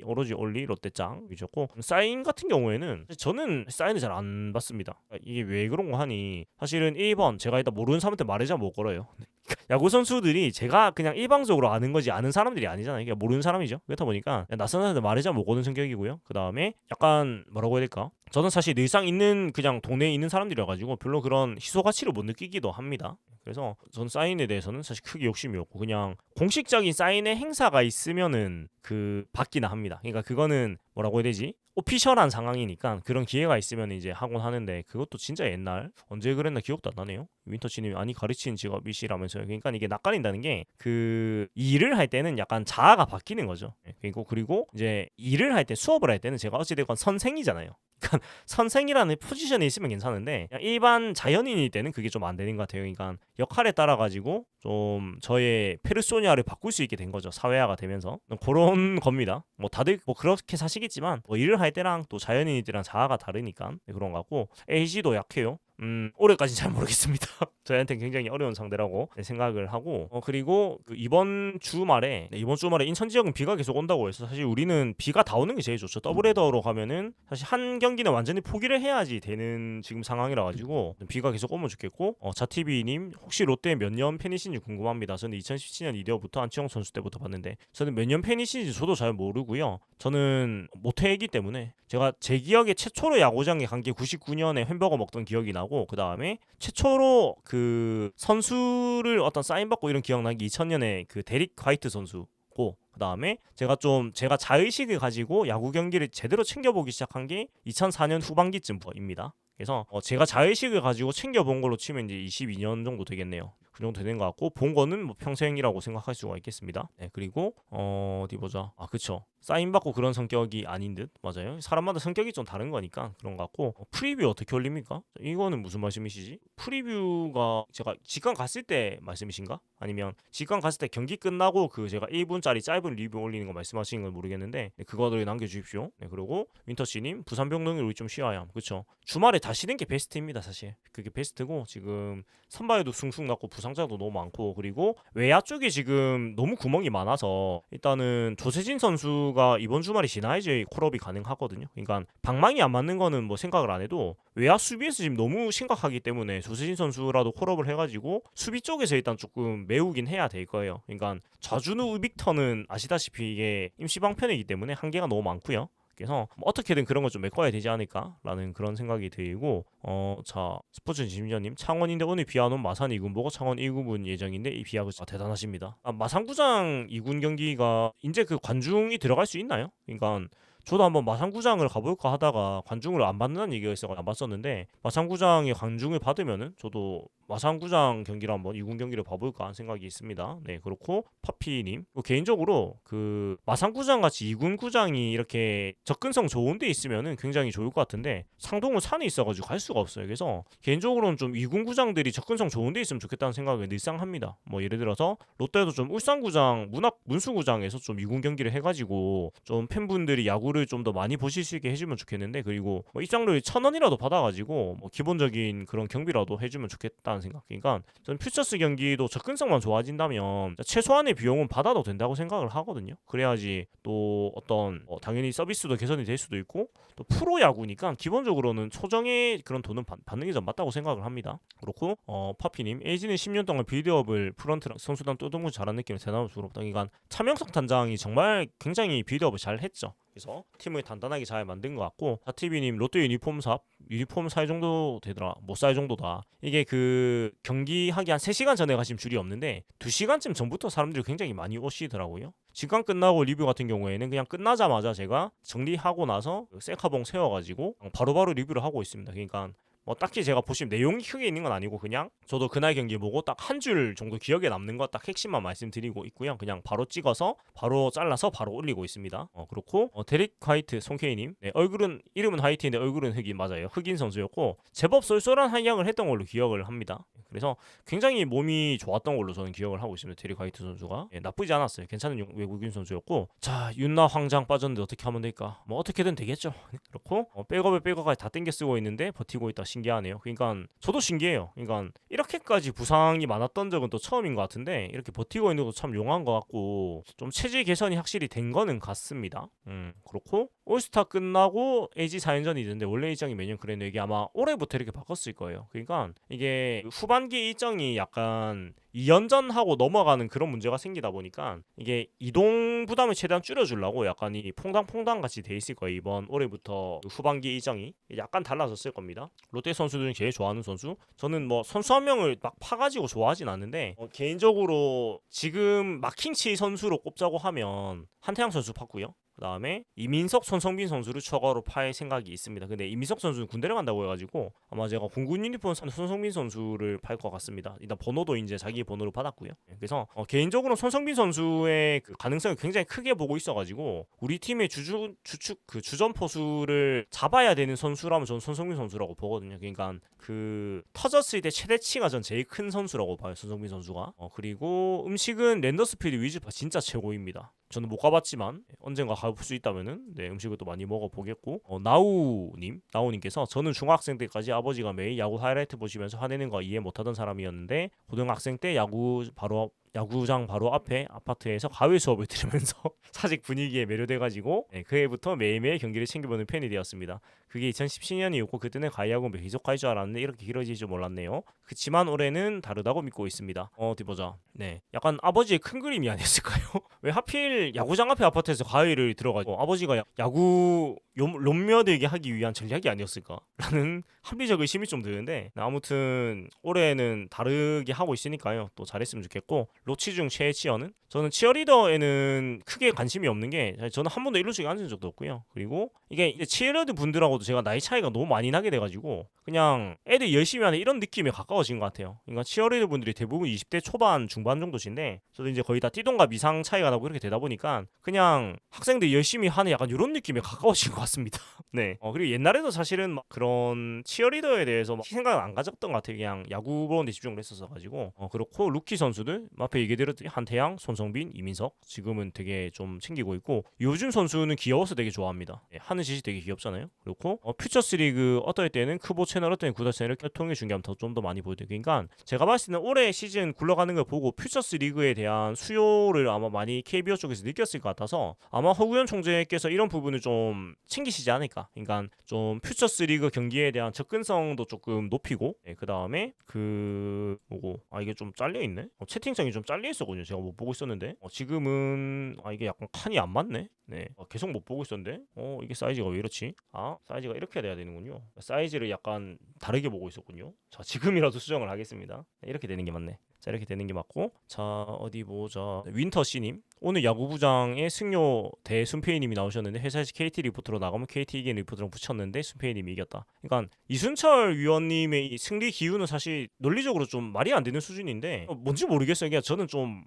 Speaker 1: 오로지 올리 롯데짱 이셨고 사인 같은 경우에는 저는 사인을 잘 안 받습니다. 이게 왜 그런 거 하니 사실은 1번 제가 일단 모르는 사람한테 말하자면 못 걸어요. 야구 선수들이 제가 그냥 일방적으로 아는 거지 아는 사람들이 아니잖아요. 그냥 모르는 사람이죠. 그렇다 보니까 낯선 사람한테 말하자면 못 거는 성격이고요. 그 다음에 약간 뭐라고 해야 될까? 저는 사실 늘상 있는 그냥 동네에 있는 사람들이라 가지고 별로 그런 희소 가치를 못 느끼기도 합니다. 그래서 전 사인에 대해서는 사실 크게 욕심이 없고 그냥 공식적인 사인의 행사가 있으면은 그 받기나 합니다. 그러니까 그거는 뭐라고 해야 되지? 오피셜한 상황이니까 그런 기회가 있으면 이제 하곤 하는데 그것도 진짜 옛날 언제 그랬나 기억도 안 나네요. 윈터치님이 아니 가르치는 직업이시라면서요. 그러니까 이게 낯가린다는 게 그 일을 할 때는 약간 자아가 바뀌는 거죠. 그리고 이제 일을 할 때 수업을 할 때는 제가 어찌됐건 선생이잖아요. 그러니까 선생이라는 포지션에 있으면 괜찮은데 그냥 일반 자연인일 때는 그게 좀 안 되는 것 같아요. 그러니까 역할에 따라 가지고 좀 저의 페르소냐를 바꿀 수 있게 된 거죠. 사회화가 되면서 그런 겁니다. 뭐 다들 뭐 그렇게 사시겠지만 뭐 일을 할 때랑 또 자연인일 때랑 자아가 다르니까 그런 것 같고 에이지도 약해요. 올해까지는 잘 모르겠습니다. 저희한테는 굉장히 어려운 상대라고 생각을 하고 그리고 그 이번 주말에 인천 지역은 비가 계속 온다고 해서 사실 우리는 비가 다 오는 게 제일 좋죠. 더블헤더로 가면은 사실 한 경기는 완전히 포기를 해야지 되는 지금 상황이라 가지고 비가 계속 오면 좋겠고 자티비님 혹시 롯데 몇 년 팬이신지 궁금합니다. 저는 2017년 이대호부터 안치홍 선수 때부터 봤는데 저는 몇 년 팬이신지 저도 잘 모르고요. 저는 모태이기 때문에 제가 제 기억에 최초로 야구장에 간 게 99년에 햄버거 먹던 기억이 나고 그 다음에 최초로 그 선수를 어떤 사인 받고 이런 기억나는 게 2000년에 그 데릭 화이트 선수고 그 다음에 제가 자의식을 가지고 야구 경기를 제대로 챙겨보기 시작한 게 2004년 후반기쯤입니다. 그래서 제가 자의식을 가지고 챙겨본 걸로 치면 이제 22년 정도 되겠네요. 그 정도 되는 것 같고 본 거는 뭐 평생이라고 생각할 수가 있겠습니다. 네, 그리고 어디 보자. 그쵸. 사인 받고 그런 성격이 아닌 듯. 맞아요. 사람마다 성격이 좀 다른 거니까 그런 것 같고 프리뷰 어떻게 올립니까? 이거는 무슨 말씀이시지? 프리뷰가 제가 직관 갔을 때 말씀이신가? 아니면 직관 갔을 때 경기 끝나고 그 제가 1분짜리 짧은 리뷰 올리는 거 말씀하시는 건 모르겠는데 네, 그거를 남겨주십시오. 네, 그리고 윈터씨님 부산병동이 우리 좀 쉬어야 함. 그쵸. 주말에 다 쉬는 게 베스트입니다. 사실 그게 베스트고 지금 선발에도 숭숭 났고 부상자도 너무 많고 그리고 외야 쪽에 지금 너무 구멍이 많아서 일단은 조세진 선수가 이번 주말에 지나야지 콜업이 가능하거든요. 그러니까 방망이 안 맞는 거는 뭐 생각을 안 해도 외야 수비에서 지금 너무 심각하기 때문에 조세진 선수라도 콜업을 해가지고 수비 쪽에서 일단 조금 메우긴 해야 될 거예요. 그러니까 좌준우 우빅터는 아시다시피 이게 임시방편이기 때문에 한계가 너무 많고요. 그래서 뭐 어떻게든 그런 걸 좀 메꿔야 되지 않을까라는 그런 생각이 들고 자 스포츠 진심전님 창원인데 오늘 비안 온 마산 2군 보고 창원 1군분 예정인데 이 비하가 대단하십니다. 마산구장 2군 경기가 이제 그 관중이 들어갈 수 있나요? 그러니까 저도 한번 마산구장을 가볼까 하다가 관중을 안 받는다는 얘기가 있어서 안 봤었는데 마산구장에 관중을 받으면은 저도 마산구장 경기를 한번 2군 경기를 봐볼까 하는 생각이 있습니다. 네 그렇고 파피님 개인적으로 그 마산구장 같이 2군 구장이 이렇게 접근성 좋은 데 있으면은 굉장히 좋을 것 같은데 상동은 산에 있어가지고 갈 수가 없어요. 그래서 개인적으로는 좀 2군 구장들이 접근성 좋은 데 있으면 좋겠다는 생각을 늘상 합니다. 뭐 예를 들어서 롯데도 좀 울산구장 문수구장에서 좀 2군 경기를 해가지고 좀 팬분들이 야구를 좀 더 많이 보실 수 있게 해주면 좋겠는데 그리고 뭐 입장료를 1,000원이라도 받아가지고 뭐 기본적인 그런 경비라도 해주면 좋겠다는 생각. 그러니까 저는 퓨처스 경기도 접근성만 좋아진다면 최소한의 비용은 받아도 된다고 생각을 하거든요. 그래야지 또 어떤 당연히 서비스도 개선이 될 수도 있고 또 프로 야구니까 기본적으로는 초정의 그런 돈은 받는 게 좀 맞다고 생각을 합니다. 그렇고 파피님 에이지는 10년 동안 빌드업을 프런트랑 선수단 또동무 잘한 느낌을 대단히 부럽다. 그러니까 차명석 단장이 정말 굉장히 빌드업을 잘 했죠. 그래서 팀을 단단하게 잘 만든 것 같고 자티비님 롯데 유니폼 살 정도 되더라. 못 살 정도다. 이게 그 경기하기 한 3시간 전에 가시면 줄이 없는데 2시간쯤 전부터 사람들이 굉장히 많이 오시더라고요. 직관 끝나고 리뷰 같은 경우에는 그냥 끝나자마자 제가 정리하고 나서 셀카봉 세워가지고 바로바로 리뷰를 하고 있습니다. 그러니까 뭐 딱히 제가 보시면 내용이 크게 있는 건 아니고 그냥 저도 그날 경기 보고 딱 한 줄 정도 기억에 남는 거 딱 핵심만 말씀드리고 있고요. 그냥 바로 찍어서 바로 잘라서 바로 올리고 있습니다. 그렇고 데릭 화이트 송케이님 네, 이름은 화이트인데 얼굴은 흑인 맞아요. 흑인 선수였고 제법 쏠쏠한 한약을 했던 걸로 기억을 합니다. 그래서 굉장히 몸이 좋았던 걸로 저는 기억을 하고 있습니다. 데릭 화이트 선수가 나쁘지 않았어요. 괜찮은 외국인 선수였고 자 윤나 황장 빠졌는데 어떻게 하면 될까? 뭐 어떻게든 되겠죠. 그렇고 백업까지 다 땡겨 쓰고 있는데 버티고 있다. 신기하네요. 그러니까 저도 신기해요. 그러니까 이렇게까지 부상이 많았던 적은 또 처음인 것 같은데 이렇게 버티고 있는 것도 참 용한 것 같고 좀 체질 개선이 확실히 된 거는 같습니다. 그렇고 올스타 끝나고 LG 4연전이 있는데 원래 일정이 매년 그랬는데 이게 아마 올해부터 이렇게 바꿨을 거예요. 그러니까 이게 후반 후반기 일정이 약간 2연전하고 넘어가는 그런 문제가 생기다 보니까 이게 이동 부담을 최대한 줄여주려고 약간 이 퐁당퐁당 같이 돼 있을 거예요. 이번 올해부터 후반기 일정이 약간 달라졌을 겁니다. 롯데 선수들 중에 제일 좋아하는 선수, 저는 뭐 선수 한 명을 막 파가지고 좋아하진 않는데 개인적으로 지금 마킹치 선수로 꼽자고 하면 한태양 선수 팠고요. 그 다음에 이민석, 손성빈 선수를 추가로 팔 생각이 있습니다. 근데 이민석 선수는 군대를 간다고 해가지고 아마 제가 공군 유니폼 산 손성빈 선수를 팔 것 같습니다. 일단 번호도 이제 자기 번호로 받았고요. 그래서 개인적으로 손성빈 선수의 그 가능성을 굉장히 크게 보고 있어가지고 우리 팀의 주전 포수를 잡아야 되는 선수라면 저는 손성빈 선수라고 보거든요. 그러니까 그 터졌을 때 최대치가 전 제일 큰 선수라고 봐요. 손성빈 선수가. 그리고 음식은 랜더스필드 위즈파 진짜 최고입니다. 저는 못 가봤지만 언젠가 가볼 수 있다면은 음식을 또 많이 먹어보겠고, 나우님께서 저는 중학생 때까지 아버지가 매일 야구 하이라이트 보시면서 화내는 거 이해 못하던 사람이었는데 고등학생 때 야구장 바로 앞에 아파트에서 가위 수업을 들으면서 사직 분위기에 매료돼가지고 그 해부터 매일매일 경기를 챙겨보는 팬이 되었습니다. 그게 2017년이었고 그때는 가위야구 계속 갈 줄 알았는데 이렇게 길어질 줄 몰랐네요. 그치만 올해는 다르다고 믿고 있습니다. 어디 보자. 약간 아버지의 큰 그림이 아니었을까요? 왜 하필 야구장 앞에 아파트에서 가위를 들어가지고 아버지가 야구 롬며들게 하기 위한 전략이 아니었을까? 라는 합리적 의심이 좀 드는데, 아무튼 올해는 다르게 하고 있으니까요. 또 잘했으면 좋겠고, 로치 중 최치어는? 저는 치어리더에는 크게 관심이 없는 게 저는 한 번도 일루중에 앉은 적도 없고요. 그리고 이게 이제 치어리더 분들하고도 제가 나이 차이가 너무 많이 나게 돼가지고 그냥 애들 열심히 하는 이런 느낌에 가까워진 것 같아요. 그러니까 치어리더 분들이 대부분 20대 초반 중반 정도신데 저도 이제 거의 다 띠동갑 이상 차이가 나고 이렇게 되다 보니까 그냥 학생들이 열심히 하는 약간 이런 느낌에 가까워진 것 같습니다. 네. 그리고 옛날에도 사실은 막 그런 치어리더에 대해서 막 생각을 안 가졌던 것 같아요. 그냥 야구 보는 데 집중을 했었어 가지고. 그렇고 루키 선수들 앞에 얘기드렸더니 한태양, 손성빈, 이민석 지금은 되게 좀 챙기고 있고, 요즘 선수는 귀여워서 되게 좋아합니다. 하는 짓이 되게 귀엽잖아요. 그렇고 퓨처스리그 어떨 때는 크보 채널, 어떨 때는 구다 채널 통해 중계하면 좀 더 많이 보여드리고, 그러니까 제가 봤을 때는 올해 시즌 굴러가는 걸 보고 퓨처스리그에 대한 수요를 아마 많이 KBO 쪽에서 느꼈을 것 같아서 아마 허구현 총재께서 이런 부분을 좀 챙기시지 않을까. 그러니까 좀 퓨처스리그 경기에 대한 접근성도 조금 높이고, 그 다음에 이게 좀 잘려 있네. 채팅창이 좀 잘려 있었거든요. 제가 못 보고 있었는데 지금은 이게 약간 칸이 안 맞네. 계속 못 보고 있었는데 이게 사이즈가 왜 이렇지? 사이즈가 이렇게 돼야 되는군요. 사이즈를 약간 다르게 보고 있었군요. 자, 지금이라도 수정을 하겠습니다. 이렇게 되는 게 맞네. 자, 이렇게 되는 게 맞고, 자, 어디 보자. 윈터씨님, 오늘 야구부장에 승료 대 순페이님이 나오셨는데 회사에서 KT 리포트로 나가면 KT 이긴 리포트랑 붙였는데 순페이님이 이겼다. 그러니까 이순철 위원님의 이 승리 기운은 사실 논리적으로 좀 말이 안 되는 수준인데 뭔지 모르겠어요. 그냥 저는 좀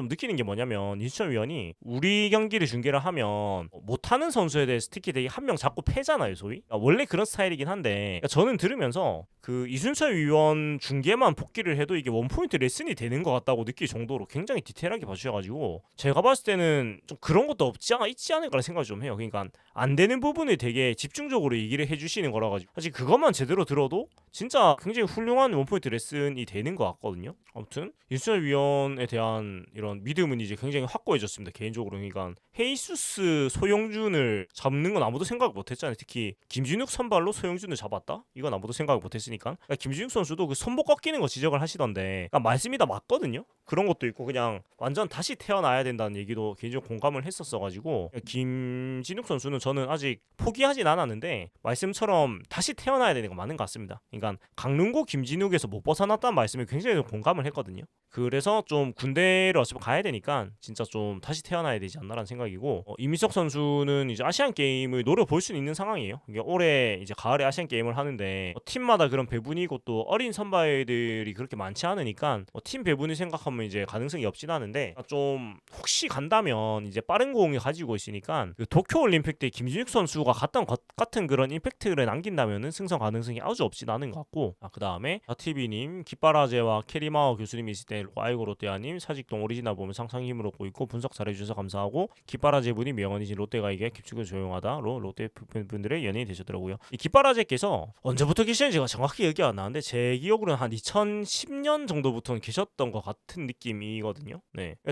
Speaker 1: 느끼는 게 뭐냐면, 이순철 위원이 우리 경기를 중계를 하면 못하는 선수에 대해서 특히 되게 한 명 잡고 패잖아요, 소위. 원래 그런 스타일이긴 한데 저는 들으면서 그 이순철 위원 중계만 복귀를 해도 이게 원포인트 레슨이 되는 것 같다고 느낄 정도로 굉장히 디테일하게 봐주셔가지고 제가 봤을 때는 좀 그런 것도 있지 않을까라는 생각을 좀 해요. 그러니까 안 되는 부분을 되게 집중적으로 얘기를 해주시는 거라 가지고 사실 그것만 제대로 들어도 진짜 굉장히 훌륭한 원포인트 레슨이 되는 것 같거든요. 아무튼 이순철 위원에 대한 이런 믿음은 이제 굉장히 확고해졌습니다, 개인적으로. 그러니까 헤이수스 소영준을 잡는 건 아무도 생각 못했잖아요. 특히 김진욱 선발로 소영준을 잡았다? 이건 아무도 생각을 못했으니까. 그러니까 김진욱 선수도 그 손목 꺾이는 거 지적을 하시던데, 그러니까 말씀이 다 맞거든요. 그런 것도 있고 그냥 완전 다시 태어나야 된다는 얘기도 개인적으로 공감을 했었어가지고, 김진욱 선수는 저는 아직 포기하진 않았는데 말씀처럼 다시 태어나야 되는 거 맞는 것 같습니다. 그러니까 강릉고 김진욱에서 못 벗어났다는 말씀에 굉장히 공감을 했거든요. 그래서 좀 군대를 어차피 가야 되니까 진짜 좀 다시 태어나야 되지 않나라는 생각이고, 이민석 선수는 이제 아시안 게임을 노려볼 수는 있는 상황이에요. 그러니까 올해 이제 가을에 아시안 게임을 하는데 팀마다 그런 배분이고 또 어린 선발들이 그렇게 많지 않으니까 팀 배분을 생각하면 이제 가능성이 없진 않은데, 좀 혹시 간다면 이제 빠른 공을 가지고 있으니까 그 도쿄 올림픽 때 김진욱 선수가 갔던 것 같은 그런 임팩트를 남긴다면은 승선 가능성이 아주 없진 않은 것 같고, 그 다음에 다티비님, 깃바라제와 캐리마오 교수님이 있을 때 아이고 롯데아님 사직동 오리지널 보면 상상히 힘을 얻고 있고 분석 잘해주셔서 감사하고, 깃바라제 분이 명언이신 롯데가 이게 깊숙이 조용하다로 롯데 분들의 연예인이 되셨더라고요. 이 깃바라제께서 언제부터 계시는지 제가 정확히 얘기가 안 나는데 제 기억으로는 한 2010년 정도부터는 계셨던 것 같은 느낌이거든요.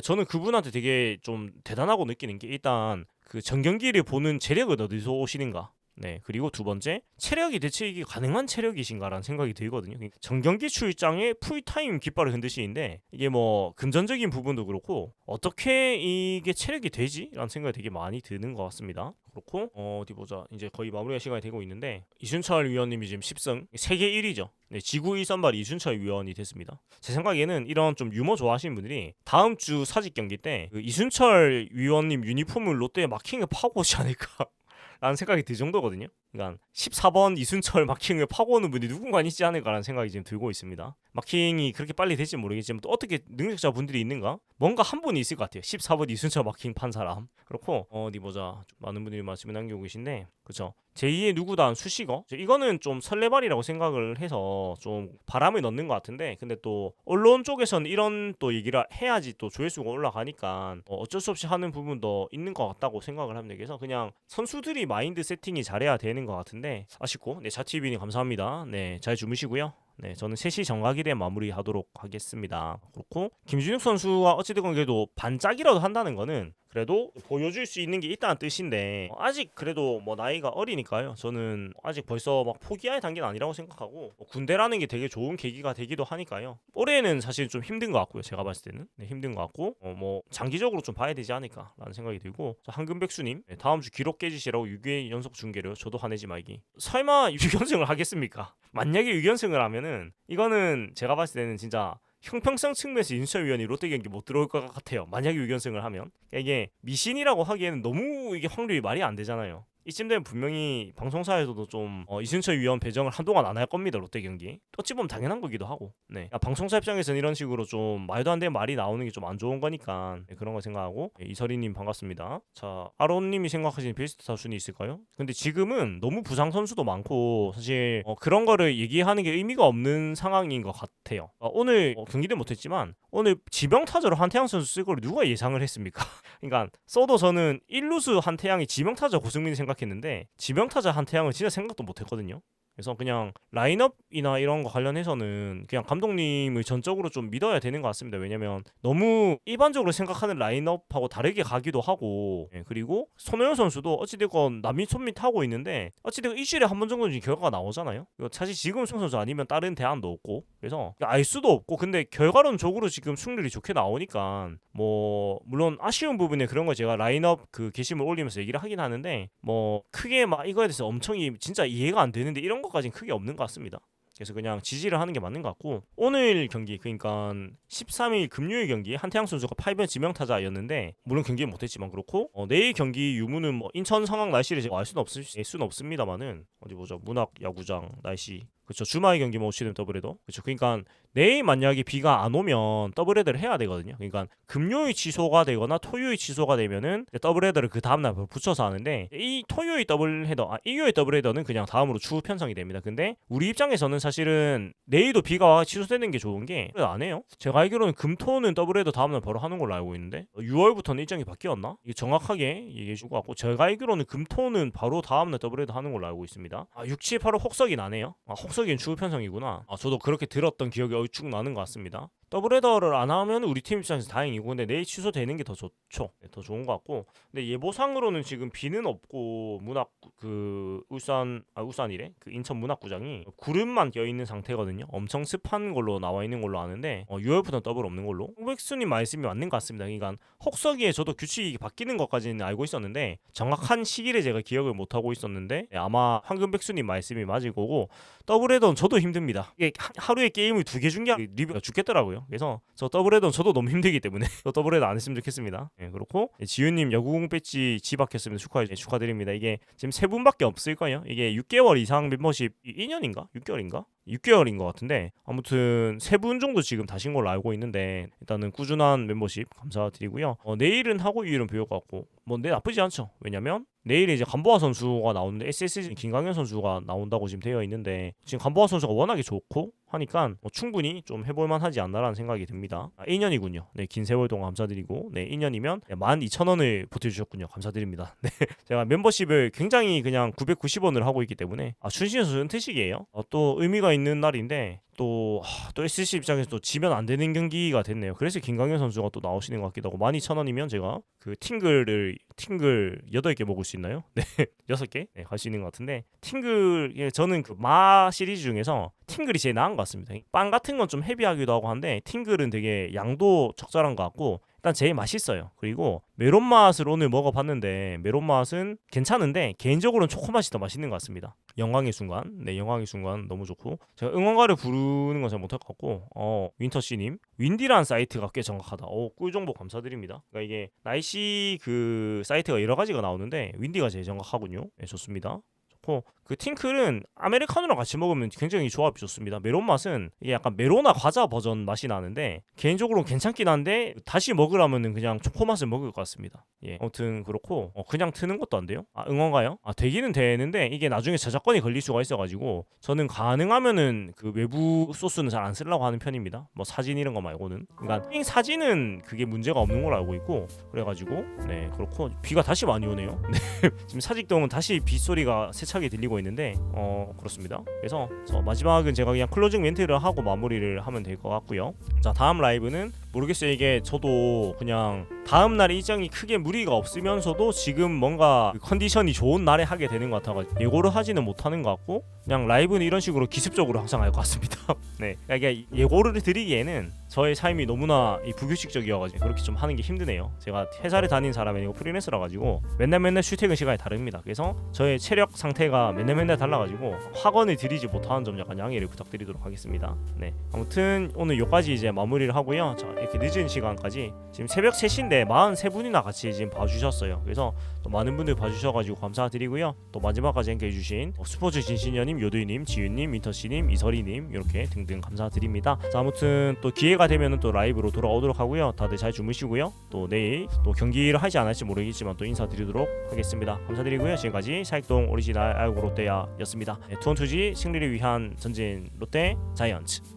Speaker 1: 저는 그분한테 되게 좀 대단하고 느끼는 게, 일단 그 전경기를 보는 재력을 어디서 오시는가. 네, 그리고 두 번째, 체력이 대체 이게 가능한 체력이신가라는 생각이 들거든요. 정경기 출장에 풀타임 깃발을 흔드시는데 이게 뭐 금전적인 부분도 그렇고 어떻게 이게 체력이 되지? 라는 생각이 되게 많이 드는 것 같습니다. 그렇고 어디 보자. 이제 거의 마무리할 시간이 되고 있는데 이순철 위원님이 지금 10승 세계 1위죠. 네, 지구 1선발 이순철 위원이 됐습니다. 제 생각에는 이런 좀 유머 좋아하시는 분들이 다음 주 사직 경기 때 그 이순철 위원님 유니폼을 롯데에 마킹을 파고 오지 않을까 라는 생각이 들 정도거든요. 그러니까 14번 이순철 마킹을 파고 오는 분이 누군가 있지 않을까라는 생각이 지금 들고 있습니다. 마킹이 그렇게 빨리 될지 모르겠지만 또 어떻게 능력자분들이 있는가? 뭔가 한 분이 있을 것 같아요. 14번 이순철 마킹 판 사람. 그렇고 어디 보자. 많은 분들이 말씀을 남기고 계신데 그렇죠. 제2의 누구단 수식어 이거는 좀 설레발이라고 생각을 해서 좀 바람을 넣는 것 같은데 근데 또 언론 쪽에서는 이런 또 얘기를 해야지 또 조회수가 올라가니까 어쩔 수 없이 하는 부분도 있는 것 같다고 생각을 합니다. 그래서 그냥 선수들이 마인드 세팅이 잘해야 되는 것 같은데 아쉽고 네 자티비님 감사합니다. 네 잘 주무시고요. 네, 저는 3시 정각일에 마무리하도록 하겠습니다. 그렇고 김준욱 선수가 어찌됐건 그래도 반짝이라도 한다는 거는 그래도 보여줄 수 있는 게 있다는 뜻인데 아직 그래도 뭐 나이가 어리니까요. 저는 아직 벌써 막 포기할 단계는 아니라고 생각하고 군대라는 게 되게 좋은 계기가 되기도 하니까요. 올해는 사실 좀 힘든 것 같고요. 제가 봤을 때는 네, 힘든 것 같고 뭐 장기적으로 좀 봐야 되지 않을까라는 생각이 들고 황금백수님 네, 다음 주 기록 깨지시라고 6회 연속 중계를 저도 화내지 말기. 설마 6연승을 하겠습니까? 만약에 6연승을 하면은 이거는 제가 봤을 때는 진짜 형평성 측면에서 윤철 위원이 롯데 경기 못 들어올 것 같아요. 만약에 6연승을 하면 이게 미신이라고 하기에는 너무 이게 확률이 말이 안 되잖아요. 이쯤 되면 분명히 방송사에서도 좀 이순철 위원 배정을 한동안 안 할 겁니다. 롯데 경기. 어찌 보면 당연한 거기도 하고. 네. 방송사 입장에서는 이런 식으로 좀 말도 안 되는 말이 나오는 게 좀 안 좋은 거니까 네, 그런 거 생각하고 네, 이설이님 반갑습니다. 자 아론님이 생각하시는 베스트 타순이 있을까요? 근데 지금은 너무 부상 선수도 많고 사실 그런 거를 얘기하는 게 의미가 없는 상황인 것 같아요. 오늘 경기는 못했지만 오늘 지명타자로 한태양 선수 쓸 걸 누가 예상을 했습니까? 그러니까 써도 저는 1루수 한태양이 지명타자 고승민이 생각했는데 지명타자 한태양은 진짜 생각도 못했거든요. 그래서 그냥 라인업이나 이런 거 관련해서는 그냥 감독님을 전적으로 좀 믿어야 되는 것 같습니다. 왜냐면 너무 일반적으로 생각하는 라인업하고 다르게 가기도 하고 그리고 손호영 선수도 어찌됐건 남미 손밑 하고 있는데 어찌됐건 일주일에 한 번 정도는 결과가 나오잖아요. 사실 지금 승 선수 아니면 다른 대안도 없고 그래서 알 수도 없고 근데 결과론적으로 지금 승률이 좋게 나오니까 뭐 물론 아쉬운 부분에 그런 거 제가 라인업 그 게시물 올리면서 얘기를 하긴 하는데 뭐 크게 막 이거에 대해서 엄청 진짜 이해가 안 되는데 이런 것까지는 크게 없는 것 같습니다. 그래서 그냥 지지를 하는 게 맞는 것 같고 오늘 경기 그러니까 13일 금요일 경기 한태양 선수가 8번 지명타자였는데 물론 경기는 못했지만 그렇고 내일 경기 유무는 뭐 인천 상황 날씨를 제가 알 수는 없습니다만은 어디 보자 문학 야구장 날씨 그렇죠. 주말 경기 뭐 오시는 더블헤더. 그렇죠. 그러니까 내일 만약에 비가 안 오면 더블헤더를 해야 되거든요. 그러니까 금요일 취소가 되거나 토요일 취소가 되면은 더블헤더를 그 다음 날 붙여서 하는데 이 토요일 더블헤더, 일요일 더블헤더는 그냥 다음으로 추후 편성이 됩니다. 근데 우리 입장에서는 사실은 내일도 비가 와 취소되는 게 좋은 게 안 해요. 제가 알기로는 금토는 더블헤더 다음 날 바로 하는 걸로 알고 있는데 6월부터는 일정이 바뀌었나? 이게 정확하게 얘기해 줄 것 같고 제가 알기로는 금토는 바로 다음 날 더블헤더 하는 걸로 알고 있습니다. 6, 7, 8호 혹석이 나네요. 혹석이는 추후 편성이구나. 저도 그렇게 들었던 기억이 얼추 나는 것 같습니다. 더블헤더를 안 하면 우리 팀 입장에서 다행이고 근데 내일 취소되는 게 더 좋죠. 네, 더 좋은 것 같고 근데 예보상으로는 지금 비는 없고 문학 그 울산이래 그 인천 문학구장이 구름만 껴있는 상태거든요. 엄청 습한 걸로 나와 있는 걸로 아는데 6월부터는 더블 없는 걸로 홍백수님 말씀이 맞는 것 같습니다. 그러니까 혹서기에 저도 규칙이 바뀌는 것까지는 알고 있었는데 정확한 시기를 제가 기억을 못하고 있었는데 아마 황금백수님 말씀이 맞을 거고 더블헤더는 저도 힘듭니다. 이게 하루에 게임을 2개 중계 리뷰가 죽겠더라고요. 그래서 저 더블헤더는 저도 너무 힘들기 때문에 저 더블헤더 안 했으면 좋겠습니다. 그렇고 지윤님 야구공 배지 지박했으면 축하드립니다. 이게 지금 3분밖에 없을 거예요. 이게 6개월 이상 멤버십 2년인가? 6개월인가? 6개월인 것 같은데 아무튼 3분 정도 지금 다신 걸로 알고 있는데 일단은 꾸준한 멤버십 감사드리고요. 내일은 하고 이일은 비올 것 같고 뭐 나쁘지 않죠. 왜냐면 내일 이제 간보아 선수가 나오는데 SSG 김강현 선수가 나온다고 지금 되어 있는데 지금 간보아 선수가 워낙에 좋고 하니까 충분히 좀 해볼만 하지 않나라는 생각이 듭니다. 2년이군요. 네, 긴 세월 동안 감사드리고, 네, 2년이면 12,000원을 보태주셨군요. 감사드립니다. 네, 제가 멤버십을 굉장히 그냥 990원을 하고 있기 때문에 춘신 선수 은퇴식이에요. 또 의미가 있는 날인데 또 SC 입장에서 또 지면 안 되는 경기가 됐네요. 그래서 김강현 선수가 또 나오시는 것 같기도 하고 12,000원이면 제가 그 팅글 8개 먹을 수 있나요? 네, 6개 네, 갈 수 있는 것 같은데 팅글 저는 그 마 시리즈 중에서 팅글이 제일 나은 것 같습니다. 빵 같은 건 좀 헤비하기도 하고 한데 팅글은 되게 양도 적절한 것 같고 일단 제일 맛있어요. 그리고 메론 맛을 오늘 먹어봤는데 메론 맛은 괜찮은데 개인적으로는 초코 맛이 더 맛있는 것 같습니다. 영광의 순간, 네, 영광의 순간 너무 좋고 제가 응원가를 부르는 건 잘 못할 것 같고 윈터씨님 윈디란 사이트가 꽤 정확하다. 꿀 정보 감사드립니다. 그러니까 이게 날씨 그 사이트가 여러 가지가 나오는데 윈디가 제일 정확하군요. 네, 좋습니다. 그 팅클은 아메리카노랑 같이 먹으면 굉장히 조합이 좋습니다. 메론 맛은 이게 약간 메로나 과자 버전 맛이 나는데 개인적으로 괜찮긴 한데 다시 먹으라면은 그냥 초코 맛을 먹을 것 같습니다. 예, 아무튼 그렇고 그냥 트는 것도 안 돼요? 응원가요? 되기는 되는데 이게 나중에 저작권이 걸릴 수가 있어가지고 저는 가능하면은 그 외부 소스는 잘 안 쓰려고 하는 편입니다. 뭐 사진 이런 거 말고는. 그러니까 사진은 그게 문제가 없는 걸로 알고 있고 그래가지고 네 그렇고 비가 다시 많이 오네요. 네, 지금 사직동은 다시 빗소리가 세차게 들리고 있는데 그렇습니다. 그래서 마지막은 제가 그냥 클로징 멘트를 하고 마무리를 하면 될 것 같고요. 자, 다음 라이브는 모르겠어요. 이게 저도 그냥 다음 날 일정이 크게 무리가 없으면서도 지금 뭔가 컨디션이 좋은 날에 하게 되는 것 같아가지고 예고를 하지는 못하는 것 같고 그냥 라이브는 이런 식으로 기습적으로 항상 할 것 같습니다. 네, 그러니까 예고를 드리기에는 저의 삶이 너무나 불규칙적이어가지고 그렇게 좀 하는 게 힘드네요. 제가 회사를 다니는 사람이 아니고 프리랜서라 가지고 맨날 출퇴근 시간이 다릅니다. 그래서 저의 체력 상태가 맨날 달라가지고 확언을 드리지 못하는 점 약간 양해를 부탁드리도록 하겠습니다. 네, 아무튼 오늘 여기까지 이제 마무리를 하고요. 자, 이렇게 늦은 시간까지 지금 새벽 3시인데 43분이나 같이 지금 봐주셨어요. 그래서 또 많은 분들 봐주셔가지고 감사드리고요. 또 마지막까지 함께해주신 스포츠 진신녀님, 요두이님, 지윤님, 민터씨님, 이설이님 이렇게 등등 감사드립니다. 자, 아무튼 또 기회가 되면은 또 라이브로 돌아오도록 하고요. 다들 잘 주무시고요. 또 내일 또 경기를 하지 않을지 모르겠지만 또 인사드리도록 하겠습니다. 감사드리고요. 지금까지 사익동 오리지널 알고 롯데야였습니다. 네, 투원투지 승리를 위한 전진 롯데 자이언츠.